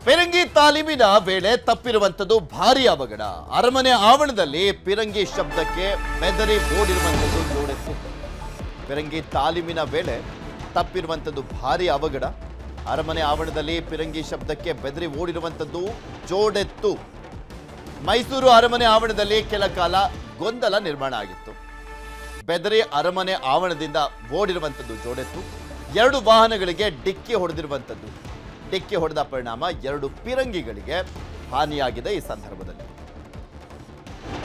ಪಿರಂಗಿ ತಾಲೀಮಿನ ವೇಳೆ ತಪ್ಪಿರುವಂತದ್ದು ಭಾರಿ ಅವಘಡ. ಅರಮನೆ ಆವರಣದಲ್ಲಿ ಪಿರಂಗಿ ಶಬ್ದಕ್ಕೆ ಬೆದರಿ ಓಡಿರುವಂತದ್ದು ಜೋಡೆತ್ತು. ಪಿರಂಗಿ ತಾಲೀಮಿನ ವೇಳೆ ತಪ್ಪಿರುವಂತದ್ದು ಭಾರಿ ಅವಘಡ. ಅರಮನೆ ಆವರಣದಲ್ಲಿ ಪಿರಂಗಿ ಶಬ್ದಕ್ಕೆ ಬೆದರಿ ಓಡಿರುವಂತದ್ದು ಜೋಡೆತ್ತು. ಮೈಸೂರು ಅರಮನೆ ಆವರಣದಲ್ಲಿ ಕೆಲ ಕಾಲ ಗೊಂದಲ ನಿರ್ಮಾಣ ಆಗಿತ್ತು. ಬೆದರಿ ಅರಮನೆ ಆವರಣದಿಂದ ಓಡಿರುವಂತದ್ದು ಜೋಡೆತ್ತು. 2 ವಾಹನಗಳಿಗೆ ಡಿಕ್ಕಿ ಹೊಡೆದಿರುವಂತದ್ದು. ಡಿಕ್ಕಿ ಹೊಡೆದ ಪರಿಣಾಮ 2 ಪಿರಂಗಿಗಳಿಗೆ ಹಾನಿಯಾಗಿದೆ. ಈ ಸಂದರ್ಭದಲ್ಲಿ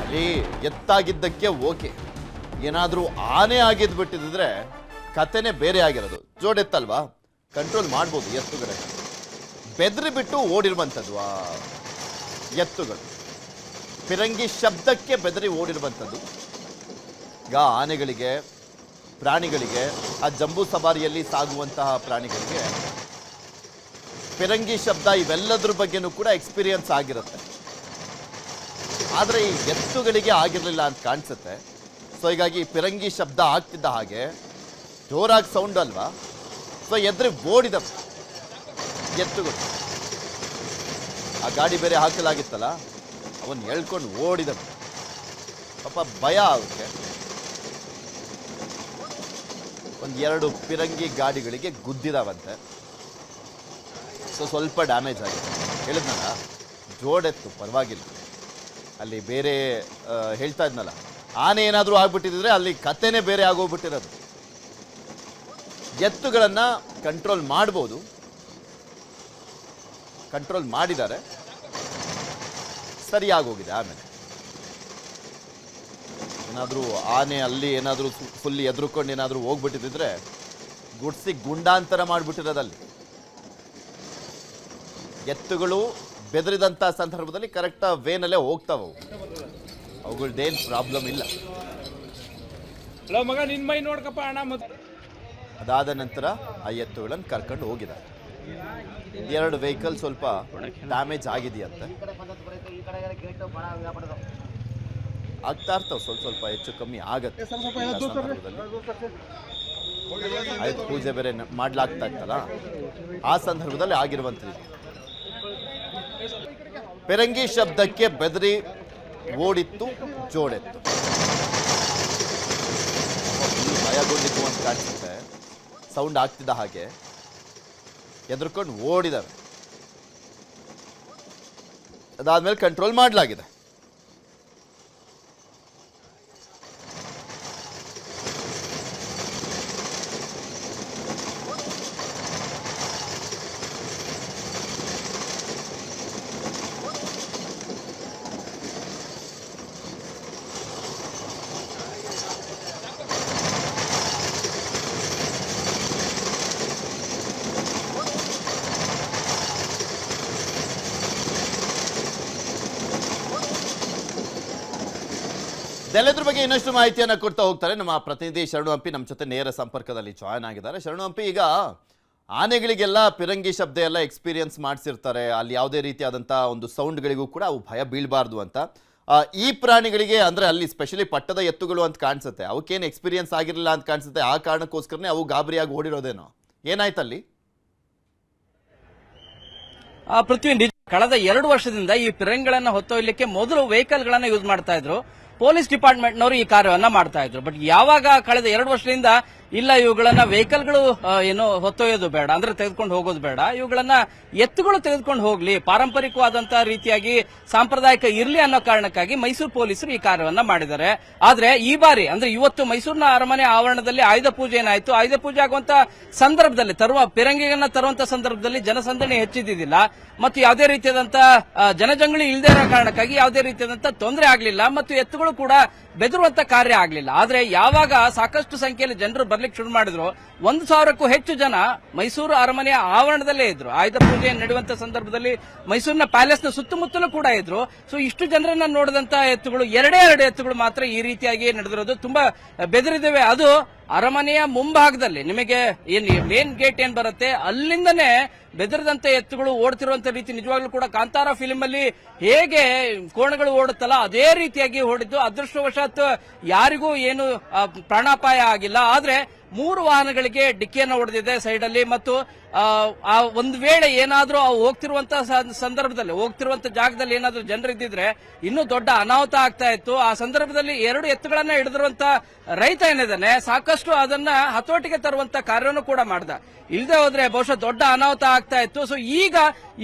ಅಲ್ಲಿ ಎತ್ತಾಗಿದ್ದಕ್ಕೆ ಓಕೆ, ಏನಾದ್ರೂ ಆನೆ ಆಗಿದ್ ಬಿಟ್ಟಿದ್ರೆ ಕತೆನೆ ಬೇರೆ ಆಗಿರೋದು. ಜೋಡೆತ್ತಲ್ವಾ, ಕಂಟ್ರೋಲ್ ಮಾಡ್ಬೋದು ಎತ್ತುಗಳನ್ನ. ಬೆದರಿ ಬಿಟ್ಟು ಓಡಿರುವಂಥದ್ದು ಆ ಎತ್ತುಗಳು. ಪಿರಂಗಿ ಶಬ್ದಕ್ಕೆ ಬೆದರಿ ಓಡಿರುವಂಥದ್ದು. ಈಗ ಆನೆಗಳಿಗೆ, ಪ್ರಾಣಿಗಳಿಗೆ, ಆ ಜಂಬೂ ಸವಾರಿಯಲ್ಲಿ ಸಾಗುವಂತಹ ಪ್ರಾಣಿಗಳಿಗೆ ಪಿರಂಗಿ ಶಬ್ದ ಇವೆಲ್ಲದ್ರ ಬಗ್ಗೆನೂ ಕೂಡ ಎಕ್ಸ್ಪೀರಿಯನ್ಸ್ ಆಗಿರುತ್ತೆ. ಆದರೆ ಈ ಎತ್ತುಗಳಿಗೆ ಆಗಿರಲಿಲ್ಲ ಅಂತ ಕಾಣಿಸುತ್ತೆ. ಸೊ ಹೀಗಾಗಿ ಪಿರಂಗಿ ಶಬ್ದ ಆಗ್ತಿದ್ದ ಹಾಗೆ ಜೋರಾಗಿ ಸೌಂಡ್ ಅಲ್ವಾ, ಸೊ ಎದುರು ಓಡಿದ ಎತ್ತುಗಳು. ಆ ಗಾಡಿ ಬೇರೆ ಹಾಕಲಾಗಿತ್ತಲ್ಲ, ಅವನ್ ಹೇಳ್ಕೊಂಡು ಓಡಿದ. ಪಾಪ ಭಯ ಆಗುತ್ತೆ. 1-2 ಪಿರಂಗಿ ಗಾಡಿಗಳಿಗೆ ಗುದ್ದಿದಾವಂತೆ. ಸೊ ಸ್ವಲ್ಪ ಡ್ಯಾಮೇಜ್ ಆಗಿದೆ. ಹೇಳಿದ್ನಲ್ಲ, ಜೋಡೆತ್ತು ಪರವಾಗಿಲ್ಲ. ಅಲ್ಲಿ ಬೇರೆ ಹೇಳ್ತಾ ಇದ್ನಲ್ಲ, ಆನೆ ಏನಾದರೂ ಆಗ್ಬಿಟ್ಟಿದ್ರೆ ಅಲ್ಲಿ ಕತೆನೇ ಬೇರೆ ಆಗೋಗ್ಬಿಟ್ಟಿರೋದು. ಎತ್ತುಗಳನ್ನ ಕಂಟ್ರೋಲ್ ಮಾಡ್ಬೋದು, ಕಂಟ್ರೋಲ್ ಮಾಡಿದ್ದಾರೆ, ಸರಿಯಾಗೋಗಿದೆ. ಆಮೇಲೆ ಏನಾದರೂ ಆನೆ ಅಲ್ಲಿ ಏನಾದರೂ ಫುಲ್ ಎದುರುಕೊಂಡು ಏನಾದರೂ ಹೋಗ್ಬಿಟ್ಟಿದ್ರೆ ಗುಡ್ಸಿ ಗುಂಡಾಂತರ ಮಾಡಿಬಿಟ್ಟಿರೋದಲ್ಲಿ. ಎತ್ತುಗಳು ಬೆದರಿದಂಥ ಸಂದರ್ಭದಲ್ಲಿ ಕರೆಕ್ಟ್ ವೇನಲ್ಲೇ ಹೋಗ್ತಾವ, ಅವುಗಳದ್ದೇನು ಪ್ರಾಬ್ಲಮ್ ಇಲ್ಲ. ಅದಾದ ನಂತರ ಆ ಎತ್ತುಗಳನ್ನು ಕರ್ಕೊಂಡು ಹೋಗಿದ್ದಾರೆ. 2 ವೆಹಿಕಲ್ ಸ್ವಲ್ಪ ಡ್ಯಾಮೇಜ್ ಆಗಿದೆಯಂತೆ. ಆಗ್ತಾ ಇರ್ತಾವ, ಸ್ವಲ್ಪ ಹೆಚ್ಚು ಕಮ್ಮಿ ಆಗತ್ತೆ. ಆಯ್ತು, ಪೂಜೆ ಬೇರೆ ಮಾಡ್ಲಾಗ್ತಾ ಇತ್ತಲ್ಲ, ಆ ಸಂದರ್ಭದಲ್ಲಿ ಆಗಿರುವಂಥದ್ದು. ಪಿರಂಗಿ ಶಬ್ದಕ್ಕೆ ಬೆದರಿ ಓಡಿತ್ತು ಜೋಡೆತ್ತು. ಭಯಗೊಂಡಿತ್ತು ಅಂತ ಕಾಣಿಸುತ್ತೆ. ಸೌಂಡ್ ಆಗ್ತಿದ್ದ ಹಾಗೆ ಎದ್ರುಕೊಂಡು ಓಡಿದಾವೆ. ಅದಾದ್ಮೇಲೆ ಕಂಟ್ರೋಲ್ ಮಾಡಲಾಗಿದೆ. ಇದೆಲ್ಲದ್ರ ಬಗ್ಗೆ ಇನ್ನಷ್ಟು ಮಾಹಿತಿಯನ್ನು ಕೊಡ್ತಾ ಹೋಗ್ತಾರೆ ನಮ್ಮ ಪ್ರತಿನಿಧಿ ಶರಣು ಹಂಪಿ. ನಮ್ಮ ಜೊತೆ ನೇರ ಸಂಪರ್ಕದಲ್ಲಿ ಜಾಯ್ನ್ ಆಗಿದ್ದಾರೆ. ಶರಣು ಹಂಪಿ, ಈಗ ಆನೆಗಳಿಗೆಲ್ಲ ಪಿರಂಗಿ ಶಬ್ದ ಎಲ್ಲ ಎಕ್ಸ್ಪೀರಿಯನ್ಸ್ ಮಾಡಿಸಿರ್ತಾರೆ, ಅಲ್ಲಿ ಯಾವುದೇ ರೀತಿಯಾದಂಥ ಒಂದು ಸೌಂಡ್ಗಳಿಗೂ ಕೂಡ ಅವು ಭಯ ಬೀಳಬಾರ್ದು ಅಂತ. ಈ ಪ್ರಾಣಿಗಳಿಗೆ ಅಂದರೆ ಅಲ್ಲಿ ಸ್ಪೆಷಲಿ ಪಟ್ಟದ ಎತ್ತುಗಳು ಅಂತ ಕಾಣಿಸುತ್ತೆ, ಅವಕ್ಕೇನು ಎಕ್ಸ್ಪೀರಿಯನ್ಸ್ ಆಗಿರಲಿಲ್ಲ ಅಂತ ಕಾಣಿಸುತ್ತೆ. ಆ ಕಾರಣಕ್ಕೋಸ್ಕರನೇ ಅವು ಗಾಬರಿಯಾಗಿ ಓಡಿರೋದೇನೋ, ಏನಾಯ್ತಲ್ಲಿ? ಪೃಥ್ವಿ, ಕಳೆದ 2 ವರ್ಷದಿಂದ ಈ ಪಿರಂಗಿಗಳನ್ನ ಹೊತ್ತೊಯ್ಯಲಿಕ್ಕೆ ಮೊದಲು ವೆಹಿಕಲ್ ಗಳನ್ನ ಯೂಸ್ ಮಾಡ್ತಾ ಇದ್ರು. ಪೊಲೀಸ್ ಡಿಪಾರ್ಟ್ಮೆಂಟ್ ನವರು ಈ ಕಾರ್ಯವನ್ನ ಮಾಡ್ತಾ ಇದ್ರು. ಬಟ್ ಯಾವಾಗ ಕಳೆದ 2 ವರ್ಷದಿಂದ ಇಲ್ಲ, ಇವುಗಳನ್ನ ವೆಹಿಕಲ್ಗಳು ಏನು ಹೊತ್ತೊಯ್ಯೋದು ಬೇಡ, ಅಂದ್ರೆ ತೆಗೆದುಕೊಂಡು ಹೋಗೋದು ಬೇಡ, ಇವುಗಳನ್ನ ಎತ್ತುಗಳು ತೆಗೆದುಕೊಂಡು ಹೋಗ್ಲಿ, ಪಾರಂಪರಿಕವಾದಂತಹ ರೀತಿಯಾಗಿ ಸಾಂಪ್ರದಾಯಿಕ ಇರ್ಲಿ ಅನ್ನೋ ಕಾರಣಕ್ಕಾಗಿ ಮೈಸೂರು ಪೊಲೀಸರು ಈ ಕಾರ್ಯವನ್ನ ಮಾಡಿದ್ದಾರೆ. ಆದ್ರೆ ಈ ಬಾರಿ ಅಂದ್ರೆ ಇವತ್ತು ಮೈಸೂರಿನ ಅರಮನೆ ಆವರಣದಲ್ಲಿ ಆಯುಧ ಪೂಜೆ ಏನಾಯ್ತು, ಆಯುಧ ಪೂಜೆ ಆಗುವಂತ ಸಂದರ್ಭದಲ್ಲಿ ಪಿರಂಗಿಗಳನ್ನ ತರುವಂತ ಸಂದರ್ಭದಲ್ಲಿ ಜನಸಂದಣಿ ಹೆಚ್ಚಿದ್ದಿಲ್ಲ ಮತ್ತು ಯಾವುದೇ ರೀತಿಯಾದಂತಹ ಜನಜಂಗುಳಿ ಇಲ್ಲದೆ ಇರೋ ಕಾರಣಕ್ಕಾಗಿ ಯಾವುದೇ ರೀತಿಯಾದಂತಹ ತೊಂದರೆ ಆಗಲಿಲ್ಲ ಮತ್ತು ಎತ್ತುಗಳು ಕೂಡ ಬೆದರುವಂತ ಕಾರ್ಯ ಆಗಲಿಲ್ಲ. ಆದ್ರೆ ಯಾವಾಗ ಸಾಕಷ್ಟು ಸಂಖ್ಯೆಯಲ್ಲಿ ಜನರು ಬರ್ಲಿಕ್ಕೆ ಶುರು ಮಾಡಿದ್ರು, 1,000ಕ್ಕೂ ಹೆಚ್ಚು ಜನ ಮೈಸೂರು ಅರಮನೆಯ ಆವರಣದಲ್ಲೇ ಇದ್ರು. ಆಯುಧ ಪೂಜೆ ನಡೆಯುವಂತ ಸಂದರ್ಭದಲ್ಲಿ ಮೈಸೂರಿನ ಪ್ಯಾಲೇಸ್ನ ಸುತ್ತಮುತ್ತಲೂ ಕೂಡ ಇದ್ರು. ಸೊ ಇಷ್ಟು ಜನರನ್ನ ನೋಡಿದಂತ ಎತ್ತುಗಳು 2 ಎತ್ತುಗಳು ಮಾತ್ರ ಈ ರೀತಿಯಾಗಿ ನಡೆದಿರೋದು. ತುಂಬಾ ಬೆದರಿದ್ದೇವೆ. ಅದು ಅರಮನೆಯ ಮುಂಭಾಗದಲ್ಲಿ ನಿಮಗೆ ಮೇನ್ ಗೇಟ್ ಏನ್ ಬರುತ್ತೆ ಅಲ್ಲಿಂದನೇ ಬೆದರದಂತೆ ಎತ್ತುಗಳು ಓಡ್ತಿರುವಂತ ರೀತಿ ನಿಜವಾಗ್ಲೂ ಕೂಡ ಕಾಂತಾರ ಫಿಲ್ಮ್ ಅಲ್ಲಿ ಹೇಗೆ ಕೋಣಗಳು ಓಡುತ್ತಲ್ಲ ಅದೇ ರೀತಿಯಾಗಿ ಓಡಿದ್ದು. ಅದೃಷ್ಟವಶಾತ್ ಯಾರಿಗೂ ಏನು ಪ್ರಾಣಾಪಾಯ ಆಗಿಲ್ಲ. ಆದ್ರೆ 3 ವಾಹನಗಳಿಗೆ ಡಿಕ್ಕಿಯನ್ನು ಹೊಡೆದಿದೆ ಸೈಡ್ ಅಲ್ಲಿ. ಮತ್ತು ಆ ಒಂದು ವೇಳೆ ಏನಾದ್ರೂ ಹೋಗ್ತಿರುವಂತ ಸಂದರ್ಭದಲ್ಲಿ ಹೋಗ್ತಿರುವಂತ ಜಾಗದಲ್ಲಿ ಏನಾದ್ರೂ ಜನರು ಇದ್ದಿದ್ರೆ ಇನ್ನೂ ದೊಡ್ಡ ಅನಾಹುತ ಆಗ್ತಾ ಇತ್ತು. ಆ ಸಂದರ್ಭದಲ್ಲಿ 2 ಎತ್ತುಗಳನ್ನ ಹಿಡಿದಿರುವಂತ ರೈತ ಏನಿದ್ದಾನೆ ಸಾಕಷ್ಟು ಅದನ್ನ ಹತೋಟಿಗೆ ತರುವಂತ ಕಾರ್ಯವನ್ನು ಕೂಡ ಮಾಡ್ದ. ಇಲ್ಲದೆ ಹೋದ್ರೆ ಬಹುಶಃ ದೊಡ್ಡ ಅನಾಹುತ ಆಗ್ತಾ ಇತ್ತು. ಸೊ ಈಗ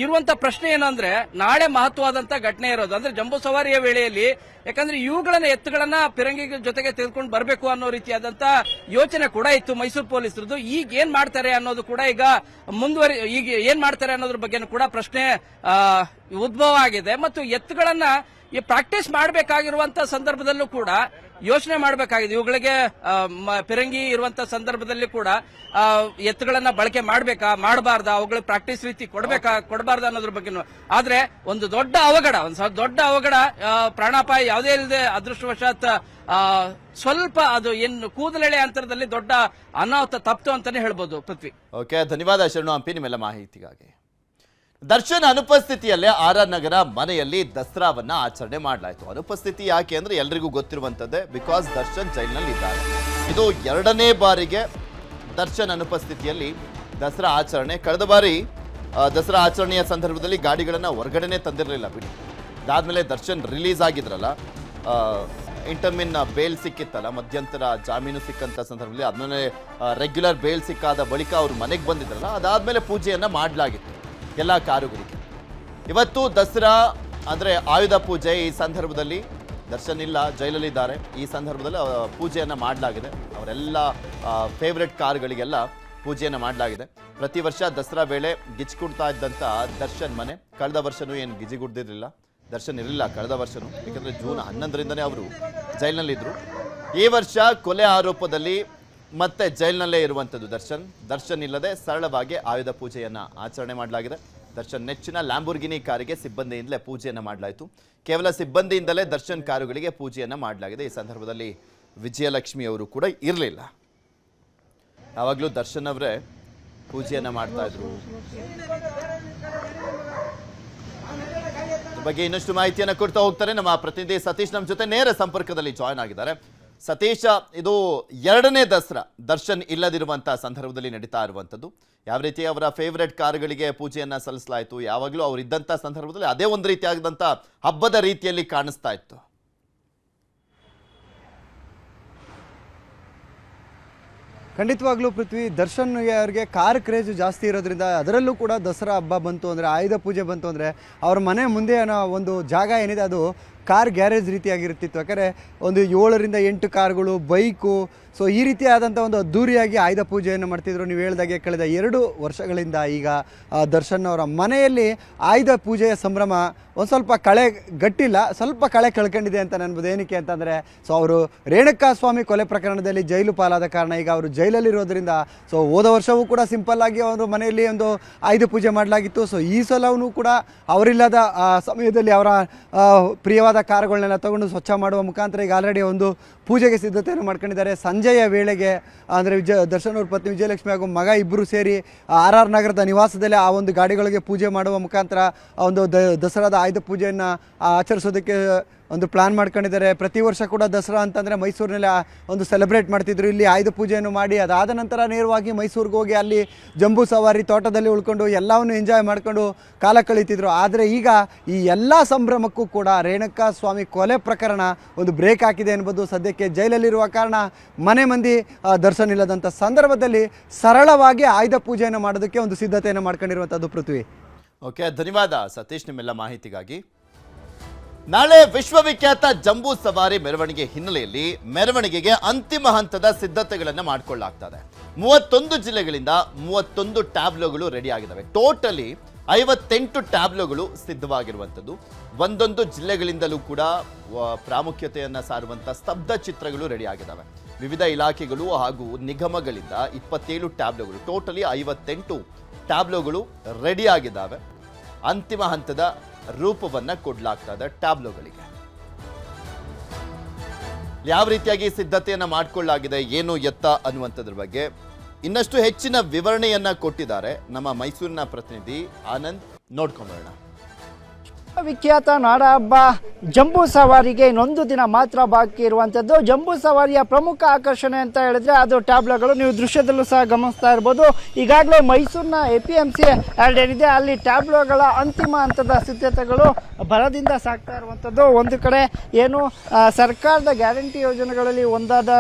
ಇರುವಂತ ಪ್ರಶ್ನೆ ಏನಂದ್ರೆ ನಾಳೆ ಮಹತ್ವವಾದಂತ ಘಟನೆ ಇರೋದು ಅಂದ್ರೆ ಜಂಬೂ ಸವಾರಿಯ ವೇಳೆಯಲ್ಲಿ, ಯಾಕಂದ್ರೆ ಇವುಗಳನ್ನ ಎತ್ತುಗಳನ್ನ ಪಿರಂಗಿ ಜೊತೆಗೆ ತೆಗೆದುಕೊಂಡು ಬರಬೇಕು ಅನ್ನೋ ರೀತಿಯಾದಂತ ಯೋಚನೆ ಕೂಡ ಇತ್ತು ಮೈಸೂರು ಪೊಲೀಸರದು. ಈಗ ಏನ್ ಮಾಡ್ತಾರೆ ಅನ್ನೋದು ಕೂಡ ಈಗ ಈಗ ಏನ್ ಮಾಡ್ತಾರೆ ಅನ್ನೋದ್ರ ಬಗ್ಗೆ ಕೂಡ ಪ್ರಶ್ನೆ ಉದ್ಭವ ಆಗಿದೆ. ಮತ್ತು ಎತ್ತುಗಳನ್ನ ಈ ಪ್ರಾಕ್ಟೀಸ್ ಮಾಡಬೇಕಾಗಿರುವಂತ ಸಂದರ್ಭದಲ್ಲೂ ಕೂಡ ಯೋಚನೆ ಮಾಡಬೇಕಾಗಿದೆ. ಇವುಗಳಿಗೆ ಪಿರಂಗಿ ಇರುವಂತ ಸಂದರ್ಭದಲ್ಲಿ ಕೂಡ ಎತ್ತುಗಳನ್ನ ಬಳಕೆ ಮಾಡಬೇಕಾ ಮಾಡಬಾರ್ದಾ, ಅವುಗಳಿಗೆ ಪ್ರಾಕ್ಟೀಸ್ ರೀತಿ ಕೊಡಬಾರ್ದಾ ಅನ್ನೋದ್ರ ಬಗ್ಗೆ. ಆದ್ರೆ ಒಂದು ದೊಡ್ಡ ಅವಘಡ ಪ್ರಾಣಾಪಾಯ ಯಾವುದೇ ಇಲ್ಲದೆ ಅದೃಷ್ಟವಶಾತ್ ಸ್ವಲ್ಪ ಅದು ಏನು ಕೂದಲೆಳೆ ಅಂತರದಲ್ಲಿ ದೊಡ್ಡ ಅನಾಹುತ ತಪ್ಪಿತು ಅಂತಾನೆ ಹೇಳ್ಬೋದು. ಪೃಥ್ವಿ, ಓಕೆ, ಧನ್ಯವಾದ ಶರಣು ಹಂಪಿ ನಿಮ್ಮೆಲ್ಲ ಮಾಹಿತಿಗಾಗಿ. ದರ್ಶನ್ ಅನುಪಸ್ಥಿತಿಯಲ್ಲೇ RR ನಗರ ಮನೆಯಲ್ಲಿ ದಸರಾವನ್ನ ಆಚರಣೆ ಮಾಡಲಾಯಿತು. ಅನುಪಸ್ಥಿತಿ ಯಾಕೆ ಅಂದ್ರೆ ಎಲ್ರಿಗೂ ಗೊತ್ತಿರುವಂತದ್ದೇ, ಬಿಕಾಸ್ ದರ್ಶನ್ ಜೈಲಿನಲ್ಲಿ ಇದ್ದಾರೆ. ಇದು 2ನೇ ಬಾರಿಗೆ ದರ್ಶನ್ ಅನುಪಸ್ಥಿತಿಯಲ್ಲಿ ದಸರಾ ಆಚರಣೆ. ಕಳೆದ ಬಾರಿ ದಸರಾ ಆಚರಣೆಯ ಸಂದರ್ಭದಲ್ಲಿ ಗಾಡಿಗಳನ್ನ ಹೊರಗಡೆನೆ ತಂದಿರಲಿಲ್ಲ ಬಿಡಿ. ಅದಾದ್ಮೇಲೆ ದರ್ಶನ್ ರಿಲೀಸ್ ಆಗಿದ್ರಲ್ಲ, ಇಂಟರ್ಮಿನ್ ಬೇಲ್ ಸಿಕ್ಕಿತ್ತಲ್ಲ, ಮಧ್ಯಂತರ ಜಾಮೀನು ಸಿಕ್ಕಂತ ಸಂದರ್ಭದಲ್ಲಿ ಆದ್ಮೇಲೆ ರೆಗ್ಯುಲರ್ ಬೇಲ್ ಸಿಕ್ಕಾದ ಬಳಿಕ ಅವ್ರು ಮನೆಗೆ ಬಂದಿದ್ರಲ್ಲ, ಅದಾದ್ಮೇಲೆ ಪೂಜೆಯನ್ನ ಮಾಡಲಾಗಿತ್ತು ಎಲ್ಲ ಕಾರುಗಳಿಗೆ. ಇವತ್ತು ದಸರಾ ಅಂದ್ರೆ ಆಯುಧ ಪೂಜೆ. ಈ ಸಂದರ್ಭದಲ್ಲಿ ದರ್ಶನ್ ಇಲ್ಲ, ಜೈಲಲ್ಲಿದ್ದಾರೆ. ಈ ಸಂದರ್ಭದಲ್ಲಿ ಪೂಜೆಯನ್ನ ಮಾಡಲಾಗಿದೆ. ಅವರೆಲ್ಲ ಫೇವ್ರೆಟ್ ಕಾರುಗಳಿಗೆಲ್ಲ ಪೂಜೆಯನ್ನ ಮಾಡಲಾಗಿದೆ. ಪ್ರತಿ ವರ್ಷ ದಸರಾ ವೇಳೆ ಗಿಚ್ಕುಡ್ತಾ ಇದ್ದಂತ ದರ್ಶನ್ ಮನೆ ಕಳೆದ ವರ್ಷನೂ ಏನು ಗಿಜಿಗುಡ್ದಿರಲಿಲ್ಲ. ದರ್ಶನ್ ಇರಲಿಲ್ಲ ಕಳೆದ ವರ್ಷನೂ, ಯಾಕಂದ್ರೆ ಜೂನ್ 11ರಿಂದನೇ ಅವರು ಜೈಲಿನಲ್ಲಿದ್ರು. ಈ ವರ್ಷ ಕೊಲೆ ಆರೋಪದಲ್ಲಿ ಮತ್ತೆ ಜೈಲಿನಲ್ಲೇ ಇರುವಂಥದ್ದು ದರ್ಶನ್ ಇಲ್ಲದೆ ಸರಳವಾಗಿ ಆಯುಧ ಪೂಜೆಯನ್ನ ಆಚರಣೆ ಮಾಡಲಾಗಿದೆ. ದರ್ಶನ್ ನೆಚ್ಚಿನ ಲ್ಯಾಂಬೋರ್ಗಿನಿ ಕಾರಿಗೆ ಸಿಬ್ಬಂದಿಯಿಂದಲೇ ಪೂಜೆಯನ್ನ ಮಾಡಲಾಯಿತು. ಕೇವಲ ಸಿಬ್ಬಂದಿಯಿಂದಲೇ ದರ್ಶನ್ ಕಾರುಗಳಿಗೆ ಪೂಜೆಯನ್ನ ಮಾಡಲಾಗಿದೆ. ಈ ಸಂದರ್ಭದಲ್ಲಿ ವಿಜಯಲಕ್ಷ್ಮಿ ಅವರು ಕೂಡ ಇರಲಿಲ್ಲ. ಯಾವಾಗಲೂ ದರ್ಶನ್ ಅವರೇ ಪೂಜೆಯನ್ನ ಮಾಡ್ತಾ ಇದ್ರು. ಬಗ್ಗೆ ಇನ್ನಷ್ಟು ಮಾಹಿತಿಯನ್ನು ಕೊಡ್ತಾ ಹೋಗ್ತಾರೆ ನಮ್ಮ ಪ್ರತಿನಿಧಿ ಸತೀಶ್. ನಮ್ಮ ಜೊತೆ ನೇರ ಸಂಪರ್ಕದಲ್ಲಿ ಜಾಯ್ನ್ ಆಗಿದ್ದಾರೆ. ಸತೀಶ, ಇದು 2ನೇ ದಸರಾ ದರ್ಶನ್ ಇಲ್ಲದಿರುವಂತಹ ಸಂದರ್ಭದಲ್ಲಿ ನಡೀತಾ ಇರುವಂಥದ್ದು. ಯಾವ ರೀತಿ ಅವರ ಫೇವ್ರೆಟ್ ಕಾರುಗಳಿಗೆ ಪೂಜೆಯನ್ನ ಸಲ್ಲಿಸಲಾಯಿತು? ಯಾವಾಗಲೂ ಅವ್ರು ಇದ್ದಂಥ ಸಂದರ್ಭದಲ್ಲಿ ಅದೇ ಒಂದು ರೀತಿಯಾದಂಥ ಹಬ್ಬದ ರೀತಿಯಲ್ಲಿ ಕಾಣಿಸ್ತಾ ಇತ್ತು. ಖಂಡಿತವಾಗ್ಲೂ ಪೃಥ್ವಿ, ದರ್ಶನ್ ಅವರಿಗೆ ಕಾರ್ ಕ್ರೇಜು ಜಾಸ್ತಿ ಇರೋದ್ರಿಂದ ಅದರಲ್ಲೂ ಕೂಡ ದಸರಾ ಹಬ್ಬ ಬಂತು ಅಂದರೆ, ಆಯುಧ ಪೂಜೆ ಬಂತು ಅಂದರೆ ಅವ್ರ ಮನೆ ಮುಂದೆ ಒಂದು ಜಾಗ ಏನಿದೆ ಅದು ಕಾರ್ ಗ್ಯಾರೇಜ್ ರೀತಿಯಾಗಿರುತ್ತಿತ್ತು. ಯಾಕಂದರೆ ಒಂದು 7ರಿಂದ 8 ಕಾರುಗಳು, ಬೈಕು, ಸೊ ಈ ರೀತಿಯಾದಂಥ ಒಂದು ಅದ್ದೂರಿಯಾಗಿ ಆಯುಧ ಪೂಜೆಯನ್ನು ಮಾಡ್ತಿದ್ರು. ನೀವು ಹೇಳಿದಾಗೆ ಕಳೆದ 2 ವರ್ಷಗಳಿಂದ ಈಗ ದರ್ಶನ್ ಅವರ ಮನೆಯಲ್ಲಿ ಆಯುಧ ಪೂಜೆಯ ಸಂಭ್ರಮ ಒಂದು ಸ್ವಲ್ಪ ಗಟ್ಟಿಲ್ಲ, ಸ್ವಲ್ಪ ಕಳ್ಕೊಂಡಿದೆ ಅಂತ ಅನ್ಬೋದು. ಏನಕ್ಕೆ ಅಂತಂದರೆ, ಸೊ ಅವರು ರೇಣುಕಾಸ್ವಾಮಿ ಕೊಲೆ ಪ್ರಕರಣದಲ್ಲಿ ಜೈಲು ಪಾಲಾದ ಕಾರಣ ಈಗ ಅವರು ಜೈಲಲ್ಲಿರೋದ್ರಿಂದ, ಸೊ ಹೋದ ವರ್ಷವೂ ಕೂಡ ಸಿಂಪಲ್ಲಾಗಿ ಅವರು ಮನೆಯಲ್ಲಿ ಒಂದು ಆಯುಧ ಪೂಜೆ ಮಾಡಲಾಗಿತ್ತು. ಸೊ ಈ ಸಲವೂ ಕೂಡ ಅವರಿಲ್ಲದ ಸಮಯದಲ್ಲಿ ಅವರ ಪ್ರಿಯವಾದ ಕಾರುಗಳನ್ನೆಲ್ಲ ತಗೊಂಡು ಸ್ವಚ್ಛ ಮಾಡುವ ಮುಖಾಂತರ ಈಗ ಆಲ್ರೆಡಿ ಒಂದು ಪೂಜೆಗೆ ಸಿದ್ಧತೆಯನ್ನು ಮಾಡ್ಕೊಂಡಿದ್ದಾರೆ. ಸಂಜೆಯ ವೇಳೆಗೆ ಅಂದರೆ ದರ್ಶನ್ ಅವ್ರ ಪತ್ನಿ ವಿಜಯಲಕ್ಷ್ಮಿ ಹಾಗೂ ಮಗ ಇಬ್ಬರು ಸೇರಿ RR ನಗರದ ನಿವಾಸದಲ್ಲಿ ಆ ಒಂದು ಗಾಡಿಗಳಿಗೆ ಪೂಜೆ ಮಾಡುವ ಮುಖಾಂತರ ಒಂದು ದಸರಾದ ಆಯುಧ ಪೂಜೆಯನ್ನು ಆಚರಿಸೋದಕ್ಕೆ ಒಂದು ಪ್ಲಾನ್ ಮಾಡ್ಕೊಂಡಿದ್ದಾರೆ. ಪ್ರತಿ ವರ್ಷ ಕೂಡ ದಸರಾ ಅಂತಂದರೆ ಮೈಸೂರಿನಲ್ಲಿ ಒಂದು ಸೆಲೆಬ್ರೇಟ್ ಮಾಡ್ತಿದ್ರು. ಇಲ್ಲಿ ಆಯುಧ ಪೂಜೆಯನ್ನು ಮಾಡಿ ಅದಾದ ನಂತರ ನೇರವಾಗಿ ಮೈಸೂರಿಗೆ ಹೋಗಿ ಅಲ್ಲಿ ಜಂಬೂ ಸವಾರಿ ತೋಟದಲ್ಲಿ ಉಳ್ಕೊಂಡು ಎಲ್ಲವನ್ನು ಎಂಜಾಯ್ ಮಾಡ್ಕೊಂಡು ಕಾಲ ಕಳೀತಿದ್ರು. ಆದರೆ ಈಗ ಈ ಎಲ್ಲ ಸಂಭ್ರಮಕ್ಕೂ ಕೂಡ ರೇಣುಕಾಸ್ವಾಮಿ ಕೊಲೆ ಪ್ರಕರಣ ಒಂದು ಬ್ರೇಕ್ ಹಾಕಿದೆ ಎನ್ಬೋದು. ಸದ್ಯಕ್ಕೆ ಜೈಲಲ್ಲಿರುವ ಕಾರಣ ಮನೆ ಮಂದಿ ದರ್ಶನ್ ಇಲ್ಲದಂಥ ಸಂದರ್ಭದಲ್ಲಿ ಸರಳವಾಗಿ ಆಯುಧ ಪೂಜೆಯನ್ನು ಮಾಡೋದಕ್ಕೆ ಒಂದು ಸಿದ್ಧತೆಯನ್ನು ಮಾಡ್ಕೊಂಡಿರುವಂಥದ್ದು. ಪೃಥ್ವಿ, ಓಕೆ, ಧನ್ಯವಾದ ಸತೀಶ್ ನಿಮ್ಮೆಲ್ಲ ಮಾಹಿತಿಗಾಗಿ. ನಾಳೆ ವಿಶ್ವವಿಖ್ಯಾತ ಜಂಬೂ ಸವಾರಿ ಮೆರವಣಿಗೆ ಹಿನ್ನೆಲೆಯಲ್ಲಿ ಮೆರವಣಿಗೆಗೆ ಅಂತಿಮ ಹಂತದ ಸಿದ್ಧತೆಗಳನ್ನು ಮಾಡಿಕೊಳ್ಳಲಾಗ್ತದೆ. 31 ಜಿಲ್ಲೆಗಳಿಂದ 31 ಟ್ಯಾಬ್ಲೋಗಳು ರೆಡಿ ಆಗಿದ್ದಾವೆ. ಟೋಟಲಿ 58 ಟ್ಯಾಬ್ಲೋಗಳು ಸಿದ್ಧವಾಗಿರುವಂಥದ್ದು. ಒಂದೊಂದು ಜಿಲ್ಲೆಗಳಿಂದಲೂ ಕೂಡ ಪ್ರಾಮುಖ್ಯತೆಯನ್ನು ಸಾರುವಂಥ ಸ್ತಬ್ಧ ಚಿತ್ರಗಳು ರೆಡಿ ಆಗಿದ್ದಾವೆ. ವಿವಿಧ ಇಲಾಖೆಗಳು ಹಾಗೂ ನಿಗಮಗಳಿಂದ 27 ಟ್ಯಾಬ್ಲೋಗಳು, ಟೋಟಲಿ 58 ಟ್ಯಾಬ್ಲೋಗಳು ರೆಡಿ ಆಗಿದ್ದಾವೆ. ಅಂತಿಮ ಹಂತದ ರೂಪವನ್ನ ಕೊಡಲಾಗ್ತದೆ ಟ್ಯಾಬ್ಲೋಗಳಿಗೆ. ಯಾವ ರೀತಿಯಾಗಿ ಸಿದ್ಧತೆಯನ್ನ ಮಾಡಿಕೊಳ್ಳಲಾಗಿದೆ, ಏನು ಎತ್ತ ಅನ್ನುವಂಥದ್ರ ಬಗ್ಗೆ ಇನ್ನಷ್ಟು ಹೆಚ್ಚಿನ ವಿವರಣೆಯನ್ನ ಕೊಟ್ಟಿದ್ದಾರೆ ನಮ್ಮ ಮೈಸೂರಿನ ಪ್ರತಿನಿಧಿ ಆನಂದ್. ನೋಡ್ಕೊಂಬರೋಣ. ವಿಖ್ಯಾತ ನಾಡ ಹಬ್ಬ ಜಂಬೂ ಸವಾರಿಗೆ ಇನ್ನೊಂದು ದಿನ ಮಾತ್ರ ಬಾಕಿ ಇರುವಂಥದ್ದು. ಜಂಬೂ ಸವಾರಿಯ ಪ್ರಮುಖ ಆಕರ್ಷಣೆ ಅಂತ ಹೇಳಿದ್ರೆ ಅದು ಟ್ಯಾಬ್ಲೋಗಳು. ನೀವು ದೃಶ್ಯದಲ್ಲೂ ಸಹ ಗಮನಿಸ್ತಾ ಇರ್ಬೋದು. ಈಗಾಗಲೇ ಮೈಸೂರಿನ APMC ಯಾರ್ಡ್ ಏನಿದೆ ಅಲ್ಲಿ ಟ್ಯಾಬ್ಲೋಗಳ ಅಂತಿಮ ಹಂತದ ಸಿದ್ಧತೆಗಳು ಬಲದಿಂದ ಸಾಗ್ತಾ ಇರುವಂಥದ್ದು. ಒಂದು ಕಡೆ ಏನು ಸರ್ಕಾರದ ಗ್ಯಾರಂಟಿ ಯೋಜನೆಗಳಲ್ಲಿ ಒಂದಾದ